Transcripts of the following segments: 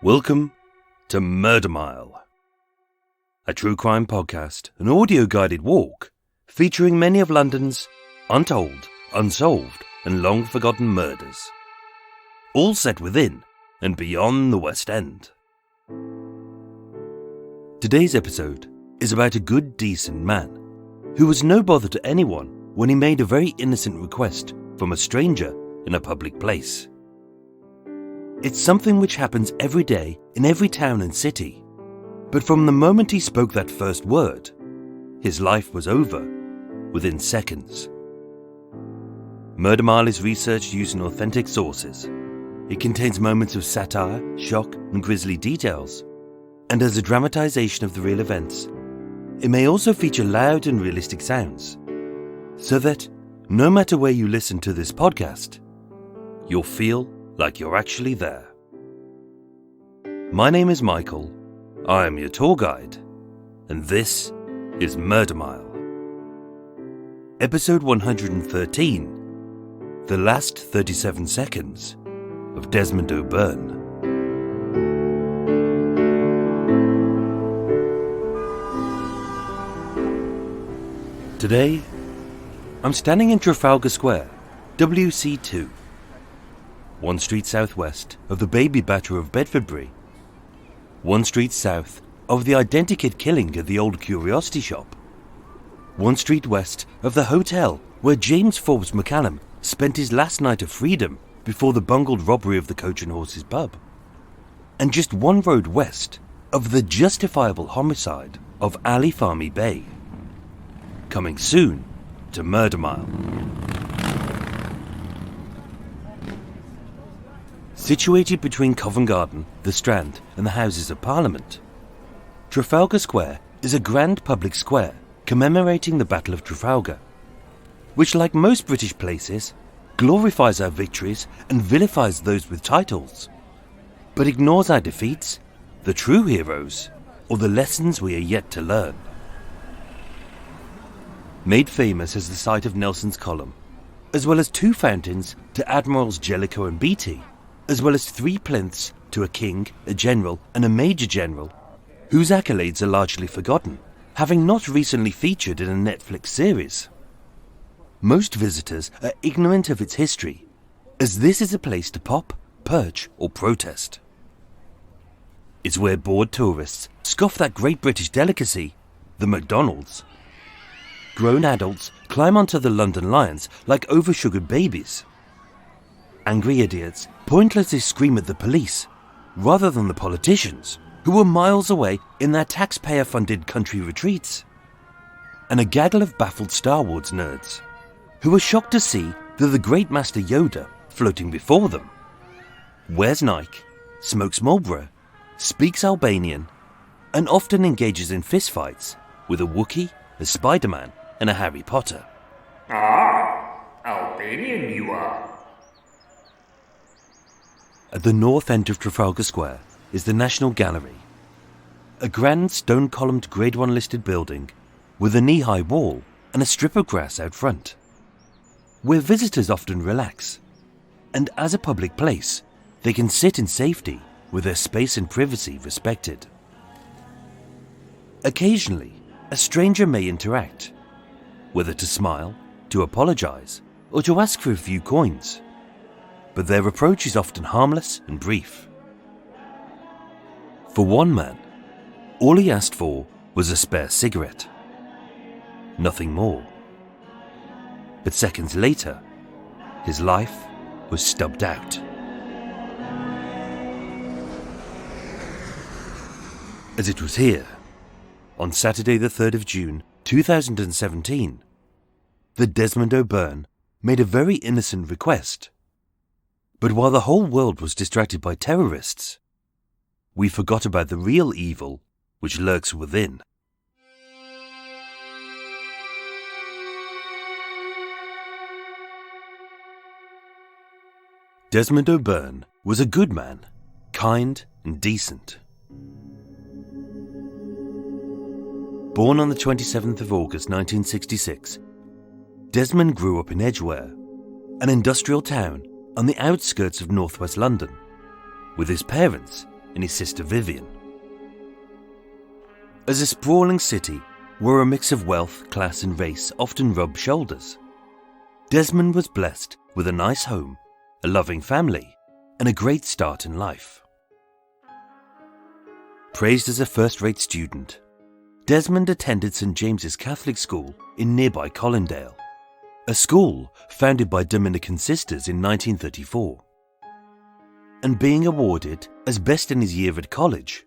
Welcome to Murder Mile, a true crime podcast, an audio-guided walk featuring many of London's untold, unsolved and long-forgotten murders, all set within and beyond the West End. Today's episode is about a good, decent man who was no bother to anyone when he made a very innocent request from a stranger in a public place. It's something which happens every day in every town and city, but from the moment he spoke that first word, his life was over within seconds. Murder Mile is research using authentic sources. It contains moments of satire, shock and grisly details, and as a dramatization of the real events, it may also feature loud and realistic sounds, so that no matter where you listen to this podcast, you'll feel like you're actually there. My name is Michael, I am your tour guide, and this is Murder Mile. Episode 113, The Last 37 Seconds of Desmond O'Beirne. Today, I'm standing in Trafalgar Square, WC2. 1 street southwest of the Baby Batter of Bedfordbury, 1 street south of the identikit killing at the old curiosity shop, 1 street west of the hotel where James Forbes McCallum spent his last night of freedom before the bungled robbery of the Coach and Horses pub, and just 1 road west of the justifiable homicide of Ali Fahmy Bey. Coming soon to Murder Mile. Situated between Covent Garden, the Strand and the Houses of Parliament, Trafalgar Square is a grand public square commemorating the Battle of Trafalgar, which, like most British places, glorifies our victories and vilifies those with titles, but ignores our defeats, the true heroes, or the lessons we are yet to learn. Made famous as the site of Nelson's column, as well as 2 fountains to Admirals Jellicoe and Beatty, as well as 3 plinths to a king, a general and a major general, whose accolades are largely forgotten, having not recently featured in a Netflix series. Most visitors are ignorant of its history, as this is a place to pop, perch or protest. It's where bored tourists scoff that great British delicacy, the McDonald's. Grown adults climb onto the London lions like oversugared babies. Angry idiots pointlessly scream at the police, rather than the politicians, who are miles away in their taxpayer-funded country retreats. And a gaggle of baffled Star Wars nerds, who are shocked to see that the great Master Yoda floating before them wears Nike, smokes Marlboro, speaks Albanian, and often engages in fistfights with a Wookiee, a Spider-Man, and a Harry Potter. Ah, Albanian you are. At the north end of Trafalgar Square is the National Gallery, a grand stone-columned Grade 1 listed building with a knee-high wall and a strip of grass out front, where visitors often relax, and as a public place, they can sit in safety with their space and privacy respected. Occasionally, a stranger may interact, whether to smile, to apologize, or to ask for a few coins, but their approach is often harmless and brief. For one man, all he asked for was a spare cigarette. Nothing more. But seconds later, his life was stubbed out. As it was here, on Saturday the 3rd of June 2017, that Desmond O'Beirne made a very innocent request. But while the whole world was distracted by terrorists, we forgot about the real evil which lurks within. Desmond O'Beirne was a good man, kind and decent. Born on the 27th of August 1966, Desmond grew up in Edgware, an industrial town on the outskirts of northwest London, with his parents and his sister Vivian. As a sprawling city where a mix of wealth, class and race often rub shoulders, Desmond was blessed with a nice home, a loving family, and a great start in life. Praised as a first-rate student, Desmond attended St. James's Catholic School in nearby Colindale, a school founded by Dominican sisters in 1934. And being awarded as best in his year at college,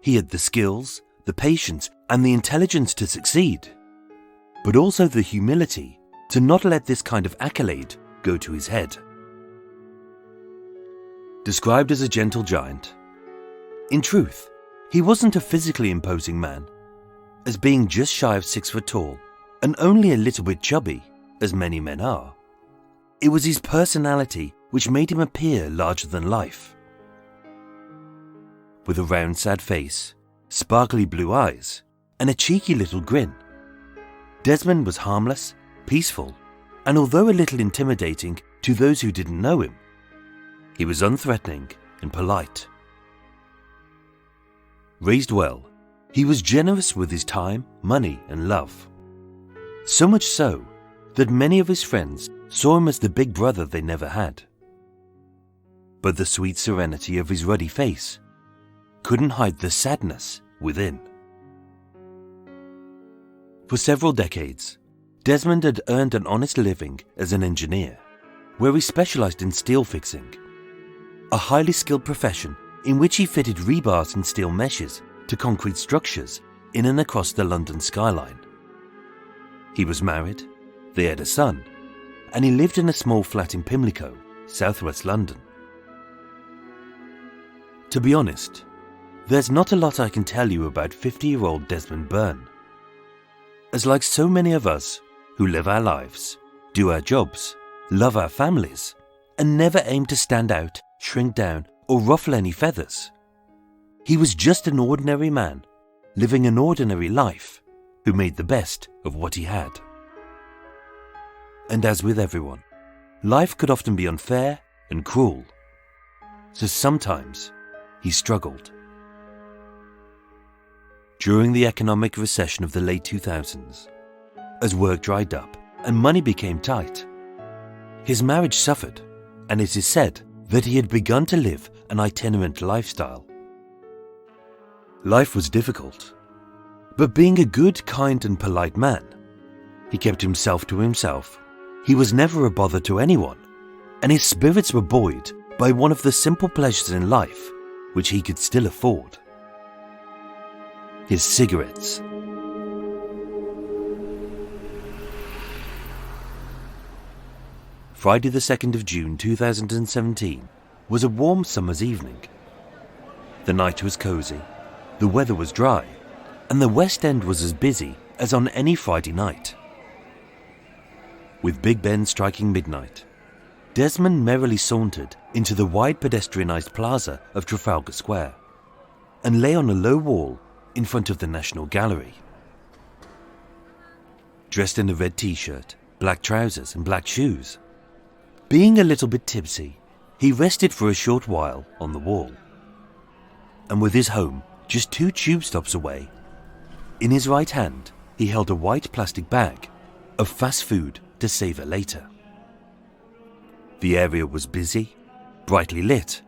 he had the skills, the patience, and the intelligence to succeed, but also the humility to not let this kind of accolade go to his head. Described as a gentle giant, in truth, he wasn't a physically imposing man, as being just shy of 6 foot tall and only a little bit chubby, as many men are. It was his personality which made him appear larger than life. With a round, sad face, sparkly blue eyes, and a cheeky little grin, Desmond was harmless, peaceful, and although a little intimidating to those who didn't know him, he was unthreatening and polite. Raised well, he was generous with his time, money, and love. So much so that many of his friends saw him as the big brother they never had. But the sweet serenity of his ruddy face couldn't hide the sadness within. For several decades, Desmond had earned an honest living as an engineer, where he specialized in steel fixing, a highly skilled profession in which he fitted rebars and steel meshes to concrete structures in and across the London skyline. He was married, they had a son, and he lived in a small flat in Pimlico, southwest London. To be honest, there's not a lot I can tell you about 50-year-old Desmond O'Beirne, as like so many of us who live our lives, do our jobs, love our families, and never aim to stand out, shrink down, or ruffle any feathers. He was just an ordinary man, living an ordinary life, who made the best of what he had. And as with everyone, life could often be unfair and cruel, so sometimes he struggled. During the economic recession of the late 2000s, as work dried up and money became tight, his marriage suffered, and it is said that he had begun to live an itinerant lifestyle. Life was difficult, but being a good, kind and polite man, he kept himself to himself. He was never a bother to anyone, and his spirits were buoyed by one of the simple pleasures in life which he could still afford: his cigarettes. Friday the 2nd of June 2017 was a warm summer's evening. The night was cosy, the weather was dry, and the West End was as busy as on any Friday night. With Big Ben striking midnight, Desmond merrily sauntered into the wide pedestrianised plaza of Trafalgar Square and lay on a low wall in front of the National Gallery. Dressed in a red t-shirt, black trousers and black shoes, being a little bit tipsy, he rested for a short while on the wall. And with his home just 2 tube stops away, in his right hand he held a white plastic bag of fast food to savour later. The area was busy, brightly lit,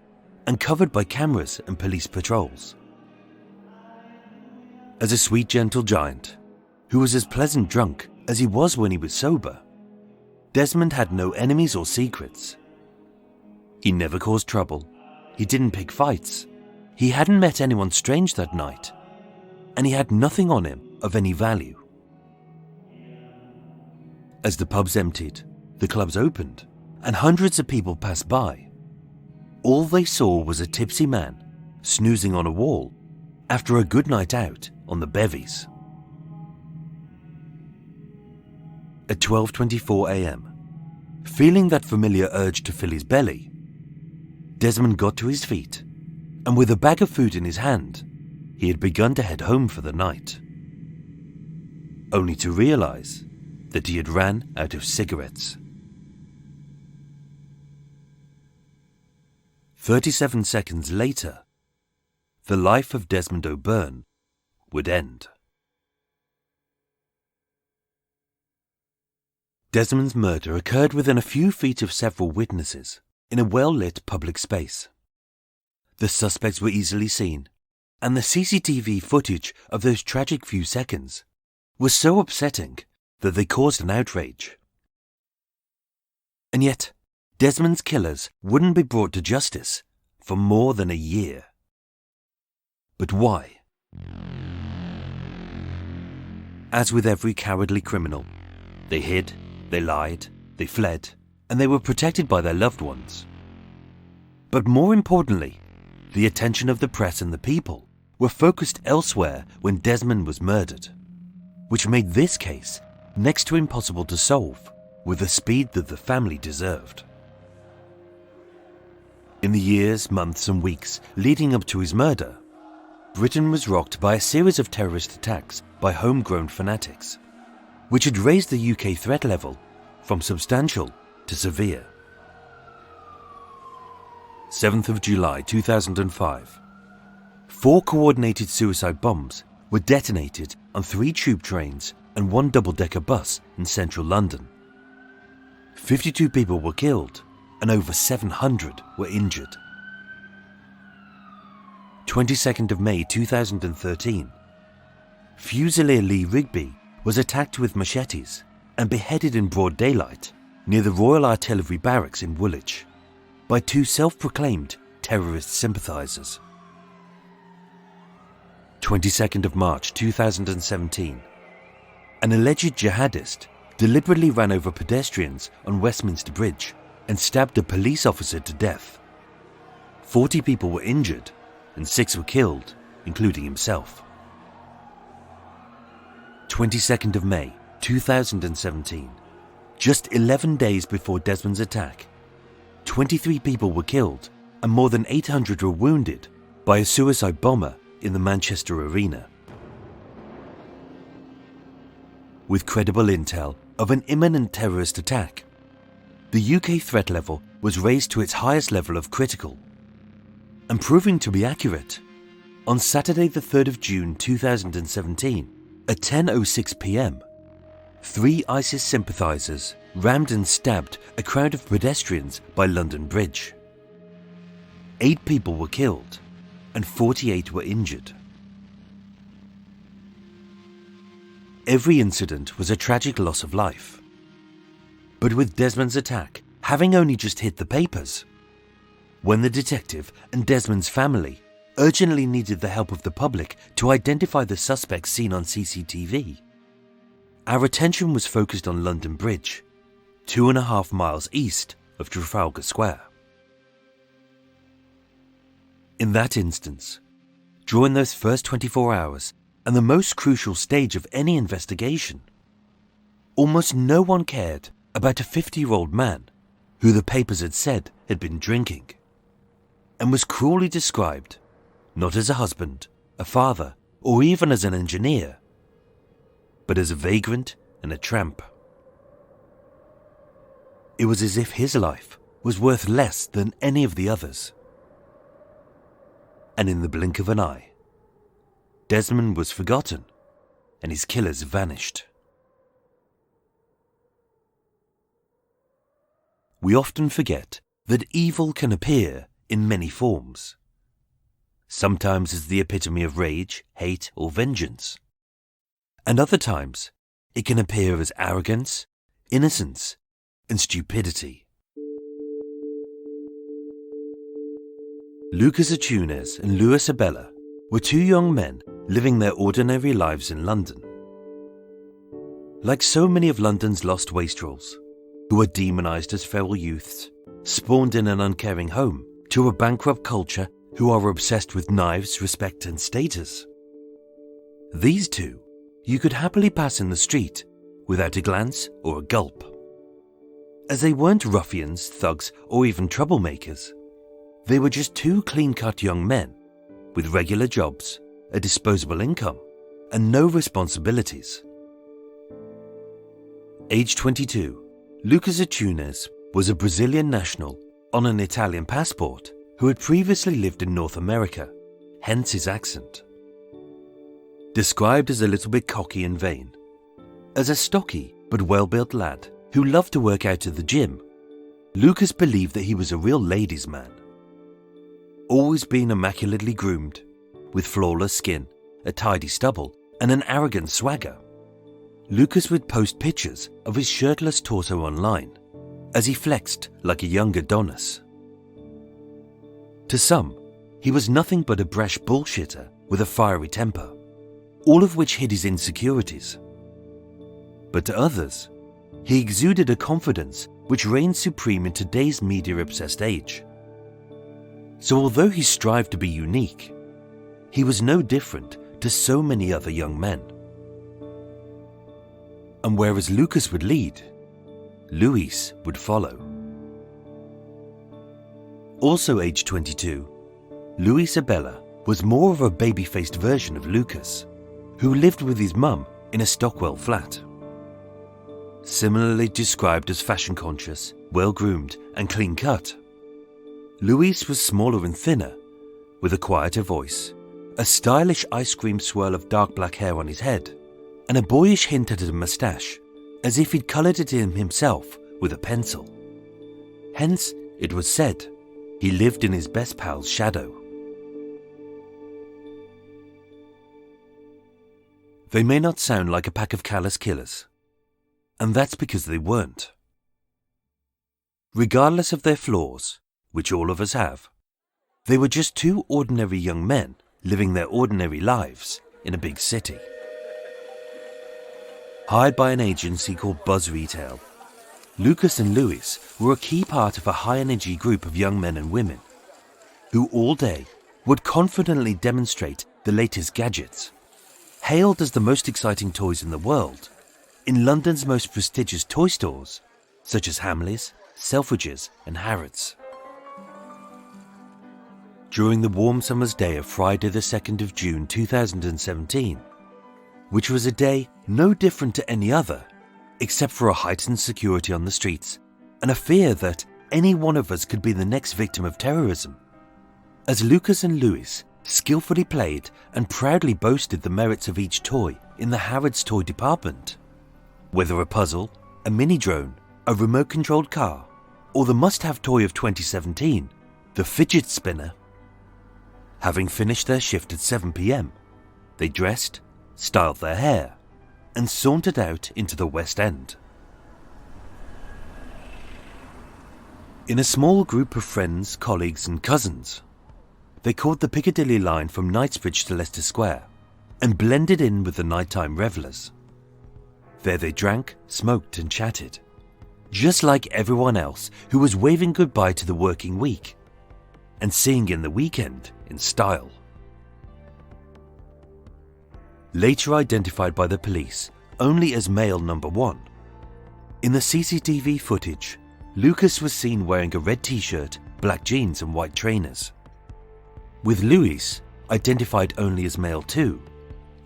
and covered by cameras and police patrols. As a sweet, gentle giant, who was as pleasant drunk as he was when he was sober, Desmond had no enemies or secrets. He never caused trouble, he didn't pick fights, he hadn't met anyone strange that night, and he had nothing on him of any value. As the pubs emptied, the clubs opened, and hundreds of people passed by, all they saw was a tipsy man snoozing on a wall after a good night out on the bevies. At 12:24 a.m., feeling that familiar urge to fill his belly, Desmond got to his feet, and with a bag of food in his hand, he had begun to head home for the night, only to realise that he had ran out of cigarettes. 37 seconds later, the life of Desmond O'Beirne would end. Desmond's murder occurred within a few feet of several witnesses in a well-lit public space. The suspects were easily seen, and the CCTV footage of those tragic few seconds was so upsetting that they caused an outrage. And yet, Desmond's killers wouldn't be brought to justice for more than a year. But why? As with every cowardly criminal, they hid, they lied, they fled, and they were protected by their loved ones. But more importantly, the attention of the press and the people were focused elsewhere when Desmond was murdered, which made this case next to impossible to solve with the speed that the family deserved. In the years, months and weeks leading up to his murder, Britain was rocked by a series of terrorist attacks by homegrown fanatics, which had raised the UK threat level from substantial to severe. 7th of July 2005. 4 coordinated suicide bombs were detonated on 3 tube trains and 1 double-decker bus in central London. 52 people were killed and over 700 were injured. 22nd of May 2013. Fusilier Lee Rigby was attacked with machetes and beheaded in broad daylight near the Royal Artillery Barracks in Woolwich by 2 self-proclaimed terrorist sympathisers. 22nd of March 2017. An alleged jihadist deliberately ran over pedestrians on Westminster Bridge and stabbed a police officer to death. 40 people were injured and 6 were killed, including himself. 22nd of May 2017. Just 11 days before Desmond's attack, 23 people were killed and more than 800 were wounded by a suicide bomber in the Manchester Arena. With credible intel of an imminent terrorist attack, the UK threat level was raised to its highest level of critical. And proving to be accurate, on Saturday the 3rd of June 2017, at 10:06 p.m, 3 ISIS sympathisers rammed and stabbed a crowd of pedestrians by London Bridge. 8 people were killed and 48 were injured. Every incident was a tragic loss of life. But with Desmond's attack having only just hit the papers, when the detective and Desmond's family urgently needed the help of the public to identify the suspects seen on CCTV, our attention was focused on London Bridge, 2.5 miles east of Trafalgar Square. In that instance, during those first 24 hours and the most crucial stage of any investigation, almost no one cared about a 50-year-old man who the papers had said had been drinking and was cruelly described not as a husband, a father, or even as an engineer, but as a vagrant and a tramp. It was as if his life was worth less than any of the others. And in the blink of an eye, Desmond was forgotten and his killers vanished. We often forget that evil can appear in many forms. Sometimes as the epitome of rage, hate, or vengeance. And other times, it can appear as arrogance, innocence, and stupidity. Lucas Achunes and Louis Abella were 2 young men living their ordinary lives in London. Like so many of London's lost wastrels, who were demonised as feral youths, spawned in an uncaring home to a bankrupt culture who are obsessed with knives, respect and status. These 2 you could happily pass in the street without a glance or a gulp. As they weren't ruffians, thugs or even troublemakers, they were just 2 clean-cut young men with regular jobs, a disposable income and no responsibilities. Age 22, Lucas Achunes was a Brazilian national on an Italian passport who had previously lived in North America, hence his accent. Described as a little bit cocky and vain, as a stocky but well-built lad who loved to work out at the gym, Lucas believed that he was a real ladies' man. Always being immaculately groomed, with flawless skin, a tidy stubble, and an arrogant swagger, Lucas would post pictures of his shirtless torso online as he flexed like a young Adonis. To some, he was nothing but a brash bullshitter with a fiery temper, all of which hid his insecurities. But to others, he exuded a confidence which reigned supreme in today's media-obsessed age. So although he strived to be unique, he was no different to so many other young men. And whereas Lucas would lead, Luis would follow. Also aged 22, Luis Abella was more of a baby-faced version of Lucas, who lived with his mum in a Stockwell flat. Similarly described as fashion-conscious, well-groomed and clean-cut, Luis was smaller and thinner, with a quieter voice, a stylish ice cream swirl of dark black hair on his head, and a boyish hint at a moustache, as if he'd coloured it in himself with a pencil. Hence, it was said, he lived in his best pal's shadow. They may not sound like a pack of callous killers, and that's because they weren't. Regardless of their flaws, which all of us have, they were just two ordinary young men living their ordinary lives in a big city. Hired by an agency called Buzz Retail, Lucas and Luis were a key part of a high-energy group of young men and women who all day would confidently demonstrate the latest gadgets, hailed as the most exciting toys in the world, in London's most prestigious toy stores, such as Hamleys, Selfridges and Harrods. During the warm summer's day of Friday the 2nd of June 2017, which was a day no different to any other, except for a heightened security on the streets and a fear that any one of us could be the next victim of terrorism, as Lucas and Luis skillfully played and proudly boasted the merits of each toy in the Harrods toy department. Whether a puzzle, a mini-drone, a remote-controlled car, or the must-have toy of 2017, the fidget spinner. Having finished their shift at 7 p.m, they dressed, styled their hair, and sauntered out into the West End. In a small group of friends, colleagues and cousins, they caught the Piccadilly line from Knightsbridge to Leicester Square and blended in with the nighttime revellers. There they drank, smoked and chatted, just like everyone else who was waving goodbye to the working week and seeing in the weekend in style. Later identified by the police only as male number 1, in the CCTV footage, Lucas was seen wearing a red t-shirt, black jeans and white trainers, with Luis identified only as male 2,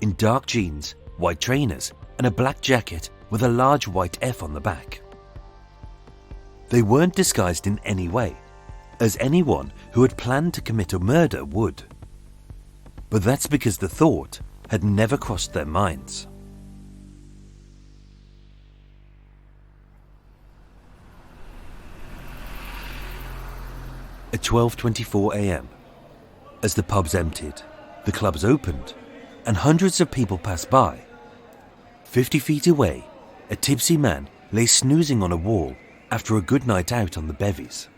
in dark jeans, white trainers and a black jacket with a large white F on the back. They weren't disguised in any way, as anyone who had planned to commit a murder would. But that's because the thought had never crossed their minds. At 12:24 a.m, as the pubs emptied, the clubs opened, and hundreds of people passed by, 50 feet away, a tipsy man lay snoozing on a wall after a good night out on the bevies.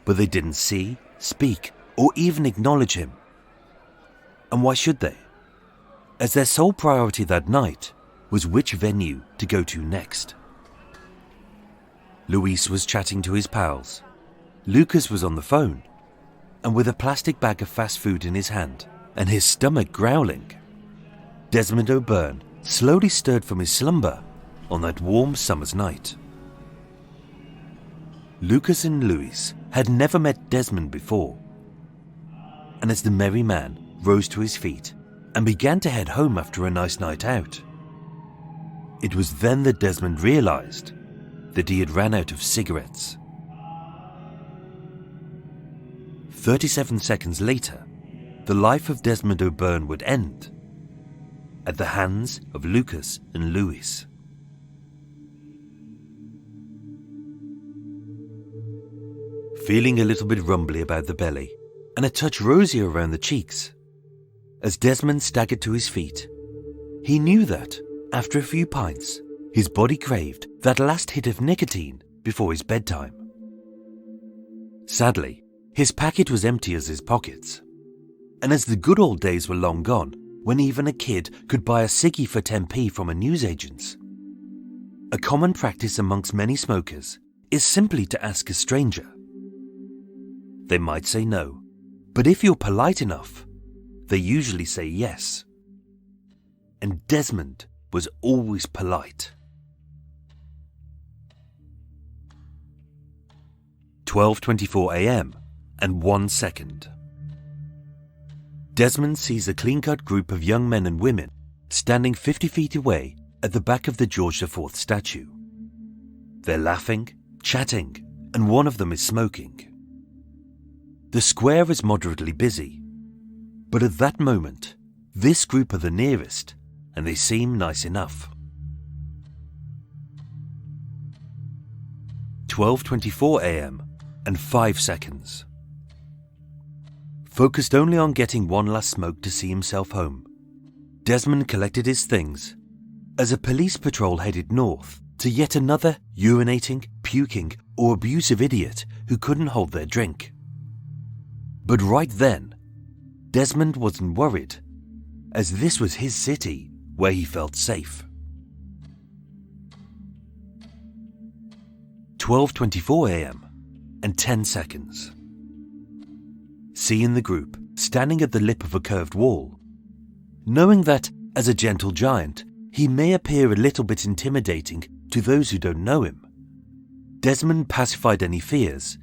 But they didn't see, speak, or even acknowledge him. And why should they? As their sole priority that night was which venue to go to next. Luis was chatting to his pals. Lucas was on the phone, and with a plastic bag of fast food in his hand and his stomach growling, Desmond O'Beirne slowly stirred from his slumber on that warm summer's night. Lucas and Luis had never met Desmond before, and as the merry man rose to his feet and began to head home after a nice night out, it was then that Desmond realized that he had ran out of cigarettes. 37 seconds later, the life of Desmond O'Beirne would end at the hands of Lucas and Louis. Feeling a little bit rumbly about the belly and a touch rosier around the cheeks, as Desmond staggered to his feet, he knew that, after a few pints, his body craved that last hit of nicotine before his bedtime. Sadly, his packet was empty as his pockets, and as the good old days were long gone when even a kid could buy a ciggy for 10p from a newsagent's, a common practice amongst many smokers is simply to ask a stranger. They might say no, but if you're polite enough, they usually say yes. And Desmond was always polite. 12:24 a.m. and 1 second. Desmond sees a clean-cut group of young men and women standing 50 feet away at the back of the George IV statue. They're laughing, chatting, and one of them is smoking. The square is moderately busy, but at that moment, this group are the nearest, and they seem nice enough. 12:24 a.m. and 5 seconds. Focused only on getting one last smoke to see himself home, Desmond collected his things as a police patrol headed north to yet another urinating, puking, or abusive idiot who couldn't hold their drink. But right then, Desmond wasn't worried, as this was his city where he felt safe. 12:24 a.m. and 10 seconds. Seeing the group standing at the lip of a curved wall, knowing that, as a gentle giant, he may appear a little bit intimidating to those who don't know him, Desmond pacified any fears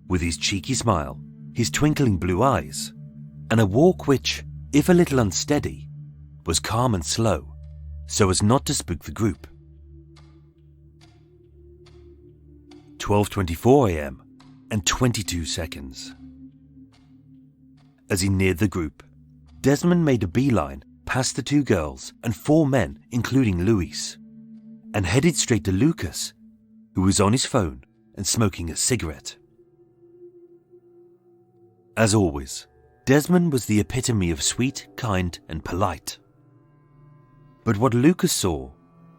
with his cheeky smile, his twinkling blue eyes, and a walk which, if a little unsteady, was calm and slow, so as not to spook the group. 12:24 a.m. and 22 seconds. As he neared the group, Desmond made a beeline past the 2 girls and 4 men, including Louis, and headed straight to Lucas, who was on his phone and smoking a cigarette. As always, Desmond was the epitome of sweet, kind, and polite. But what Lucas saw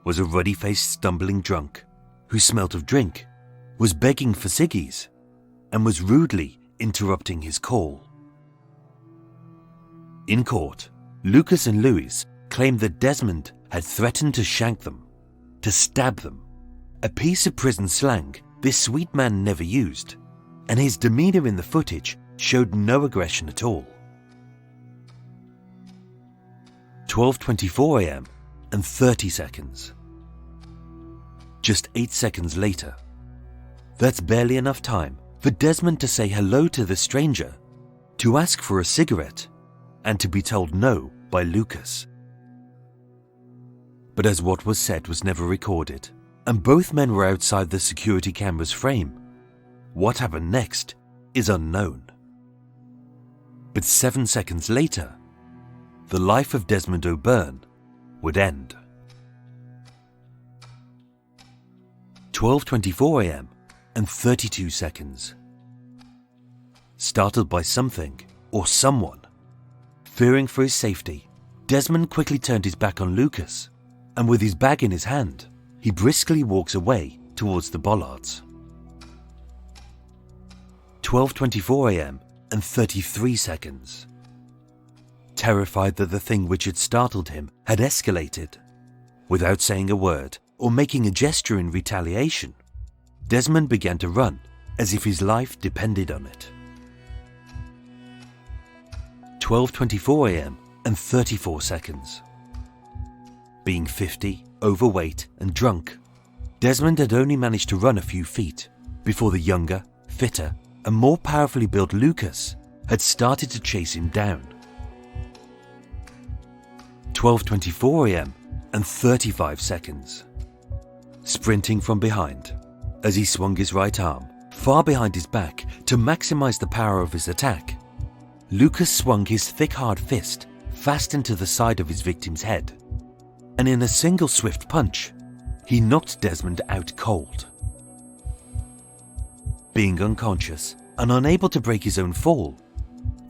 was a ruddy-faced stumbling drunk who smelt of drink, was begging for ciggies, and was rudely interrupting his call. In court, Lucas and Louis claimed that Desmond had threatened to shank them, to stab them, a piece of prison slang this sweet man never used, and his demeanor in the footage showed no aggression at all. 12:24 a.m. and 30 seconds. Just 8 seconds later. That's barely enough time for Desmond to say hello to the stranger, to ask for a cigarette, and to be told no by Lucas. But as what was said was never recorded, and both men were outside the security camera's frame, what happened next is unknown. But 7 seconds later, the life of Desmond O'Beirne would end. 12:24 a.m. and 32 seconds. Startled by something or someone, fearing for his safety, Desmond quickly turned his back on Lucas, and with his bag in his hand, he briskly walks away towards the bollards. 12:24 a.m. and 33 seconds. Terrified that the thing which had startled him had escalated, without saying a word or making a gesture in retaliation, Desmond began to run as if his life depended on it. 12:24 a.m. and 34 seconds. Being 50, overweight and drunk, Desmond had only managed to run a few feet before the younger, fitter and more powerfully built Lucas had started to chase him down. 12:24 a.m. and 35 seconds. Sprinting from behind, as he swung his right arm far behind his back to maximize the power of his attack, Lucas swung his thick hard fist fast into the side of his victim's head, and in a single swift punch, he knocked Desmond out cold. Being unconscious and unable to break his own fall,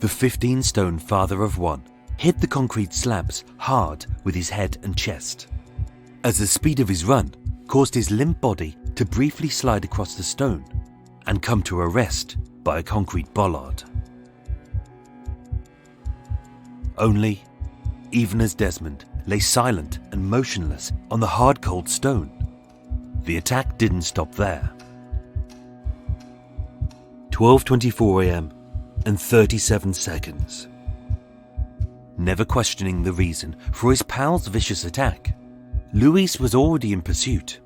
the 15-stone father of one hit the concrete slabs hard with his head and chest, as the speed of his run caused his limp body to briefly slide across the stone and come to a rest by a concrete bollard. Only, even as Desmond lay silent and motionless on the hard cold stone, the attack didn't stop there. 12:24 a.m. and 37 seconds. Never questioning the reason for his pal's vicious attack, Louis was already in pursuit.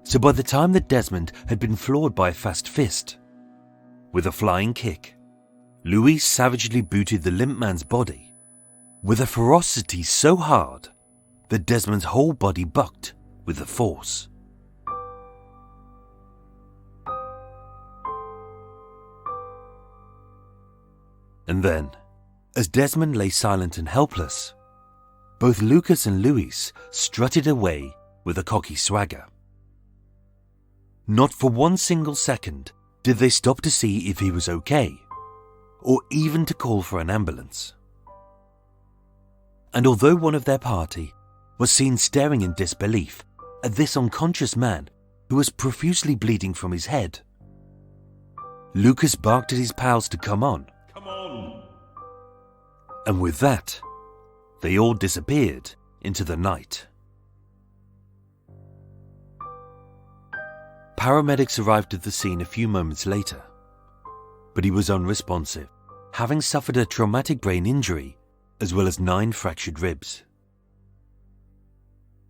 So by the time that Desmond had been floored by a fast fist, with a flying kick, Louis savagely booted the limp man's body with a ferocity so hard that Desmond's whole body bucked with the force. And then, as Desmond lay silent and helpless, both Lucas and Louis strutted away with a cocky swagger. Not for one single second did they stop to see if he was okay, or even to call for an ambulance. And although one of their party was seen staring in disbelief at this unconscious man who was profusely bleeding from his head, Lucas barked at his pals to come on. Come on! And with that, they all disappeared into the night. Paramedics arrived at the scene a few moments later, but he was unresponsive, having suffered a traumatic brain injury as well as 9 fractured ribs.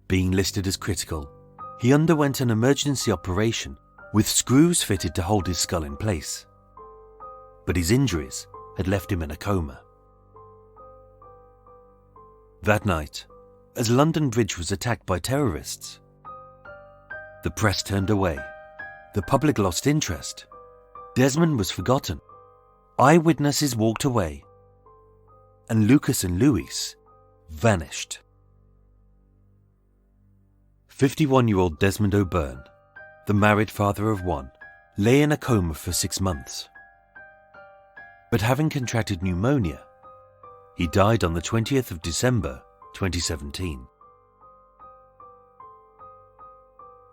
Being listed as critical, he underwent an emergency operation with screws fitted to hold his skull in place, but his injuries had left him in a coma. That night, as London Bridge was attacked by terrorists, the press turned away, the public lost interest, Desmond was forgotten, eyewitnesses walked away, and Lucas and Louis vanished. 51-year-old Desmond O'Beirne, the married father of one, lay in a coma for 6 months. But having contracted pneumonia, he died on the 20th of December 2017.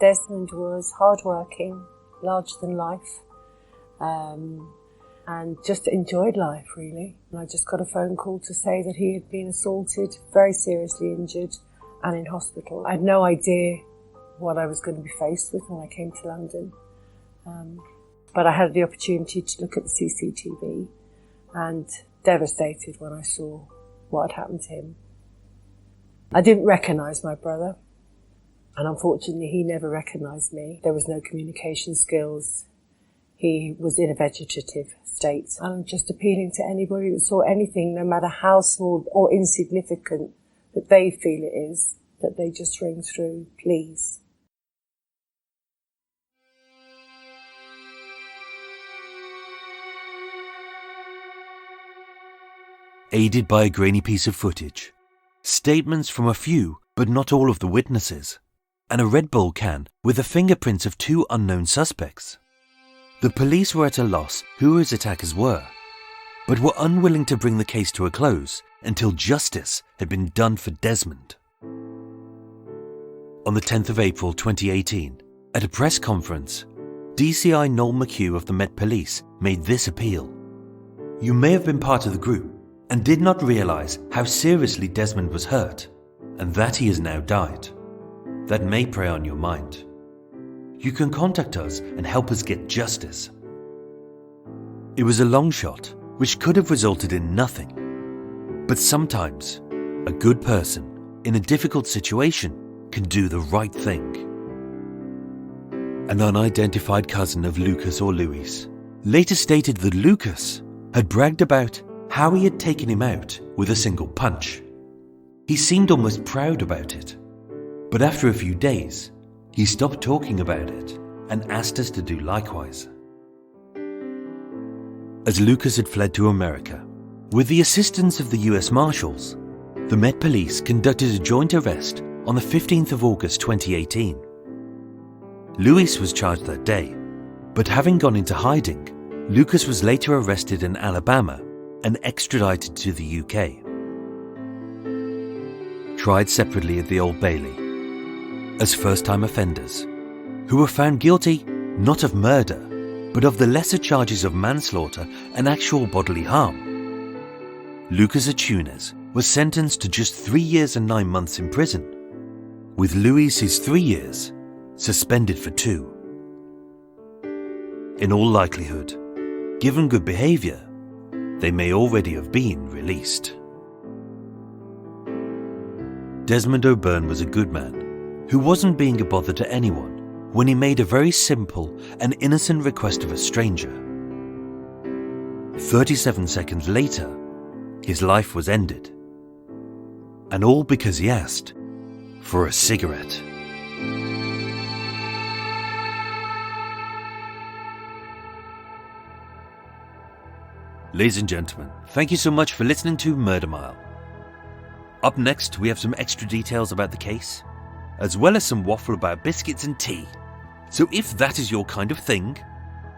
Desmond was hardworking, larger than life, and just enjoyed life, really. And I just got a phone call to say that he had been assaulted, very seriously injured, and in hospital. I had no idea what I was going to be faced with when I came to London. But I had the opportunity to look at the CCTV and devastated when I saw what had happened to him. I didn't recognise my brother, and unfortunately he never recognised me. There was no communication skills. He was in a vegetative state. And I'm just appealing to anybody that saw anything, no matter how small or insignificant that they feel it is, that they just ring through, please. Aided by a grainy piece of footage, statements from a few but not all of the witnesses, and a Red Bull can with the fingerprints of 2 unknown suspects, the police were at a loss who his attackers were, but were unwilling to bring the case to a close until justice had been done for Desmond. On the 10th of April 2018, at a press conference, DCI Noel McHugh of the Met Police made this appeal. You may have been part of the group and did not realise how seriously Desmond was hurt, and that he has now died. That may prey on your mind. You can contact us and help us get justice. It was a long shot, which could have resulted in nothing. But sometimes, a good person, in a difficult situation, can do the right thing. An unidentified cousin of Lucas or Louis later stated that Lucas had bragged about how he had taken him out with a single punch. He seemed almost proud about it, but after a few days, he stopped talking about it and asked us to do likewise. As Lucas had fled to America, With the assistance of the US Marshals, the Met Police conducted a joint arrest on the 15th of August 2018. Louis was charged that day, but having gone into hiding, Lucas was later arrested in Alabama and extradited to the UK. Tried separately at the Old Bailey as first-time offenders, who were found guilty not of murder, but of the lesser charges of manslaughter and actual bodily harm. Lucas Achunes was sentenced to just 3 years and 9 months in prison, with Louis's 3 years suspended for 2. In all likelihood, given good behaviour, they may already have been released. Desmond O'Beirne was a good man who wasn't being a bother to anyone when he made a very simple and innocent request of a stranger. 37 seconds later, his life was ended. And all because he asked for a cigarette. Ladies and gentlemen, thank you so much for listening to Murder Mile. Up next, we have some extra details about the case, as well as some waffle about biscuits and tea. So if that is your kind of thing,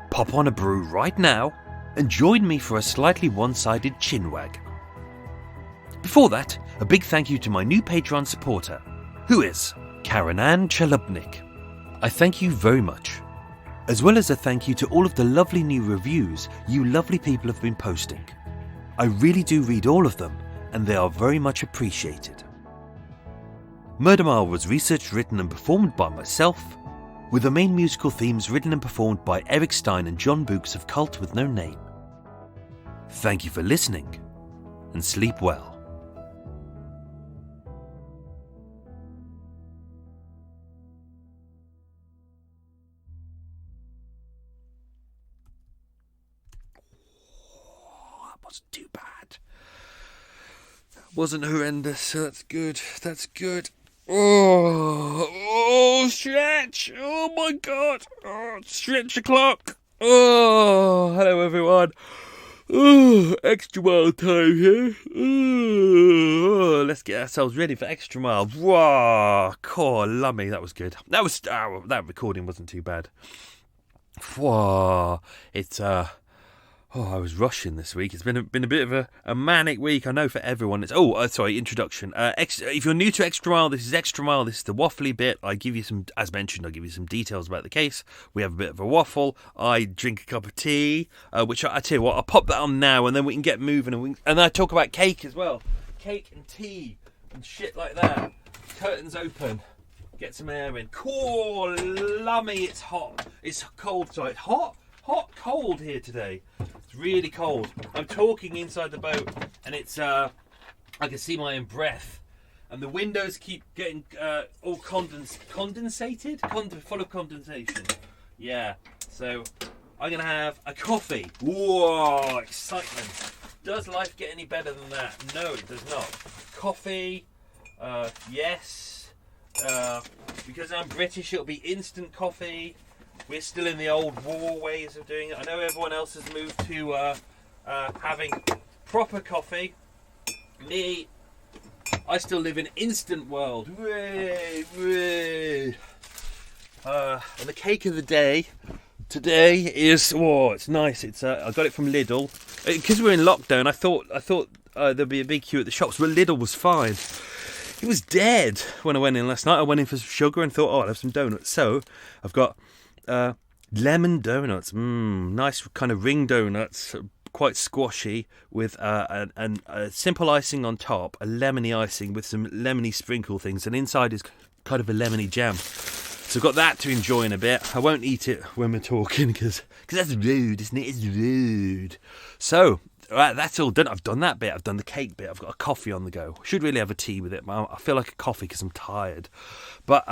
pop on a brew right now and join me for a slightly one-sided chinwag. Before that, a big thank you to my new Patreon supporter, who is Karen Ann Chalupnik. I thank you very much, as well as a thank you to all of the lovely new reviews you lovely people have been posting. I really do read all of them, and they are very much appreciated. Murder Mile was researched, written and performed by myself, with the main musical themes written and performed by Eric Stein and John Books of Cult with No Name. Thank you for listening, and sleep well. That wasn't too bad. That wasn't horrendous. That's good. That's good. Oh, stretch! Oh my God! Oh, stretch the clock! Oh, hello everyone. Oh, extra mile time here. Oh, let's get ourselves ready for extra mile. Whoa, core lummy, that was good. That recording wasn't too bad. Whoa, it's I was rushing this week. It's been a bit of a manic week, I know, for everyone. It's introduction. If you're new to Extra Mile, this is Extra Mile. This is the waffly bit. I give you some, as mentioned, I'll give you some details about the case. We have a bit of a waffle. I drink a cup of tea, which I tell you what, I'll pop that on now, and then we can get moving. And then I talk about cake as well. Cake and tea and shit like that. Curtains open. Get some air in. Cool, lummy. It's hot. It's cold. Sorry, it's hot, cold here today. It's really cold. I'm talking inside the boat, and it's I can see my own breath, and the windows keep getting all condensated, full of condensation. Yeah, so I'm gonna have a coffee. Whoa, excitement! Does life get any better than that? No, it does not. Coffee, yes. Because I'm British, it'll be instant coffee. We're still in the old war ways of doing it. I know everyone else has moved to having proper coffee. Me, I still live in instant world. And the cake of the day today is, it's nice. It's I got it from Lidl. Because we're in lockdown, I thought there'd be a big queue at the shops, but Lidl was fine. It was dead when I went in last night. I went in for some sugar and thought, I'll have some donuts. So I've got lemon donuts, nice kind of ring donuts, quite squashy, with a simple icing on top, a lemony icing with some lemony sprinkle things, and inside is kind of a lemony jam. So I've got that to enjoy in a bit. I won't eat it when we're talking because that's rude, isn't it? It's rude. So that's all done. I've done that bit. I've done the cake bit. I've got a coffee on the go. Should really have a tea with it. I feel like a coffee because I'm tired. But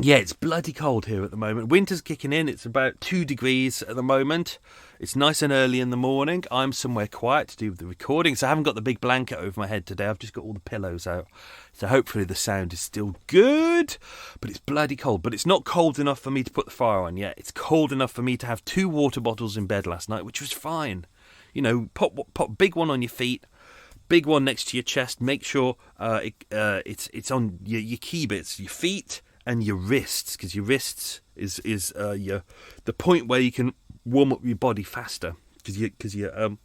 yeah, it's bloody cold here at the moment. Winter's kicking in. It's about 2 degrees at the moment. It's nice and early in the morning. I'm somewhere quiet to do the recording, so I haven't got the big blanket over my head today. I've just got all the pillows out. So hopefully the sound is still good. But it's bloody cold. But it's not cold enough for me to put the fire on yet. It's cold enough for me to have 2 water bottles in bed last night, which was fine. pop big one on your feet, big one next to your chest. Make sure it's on your key bits, your feet and your wrists, because your wrists is the point where you can warm up your body faster, because your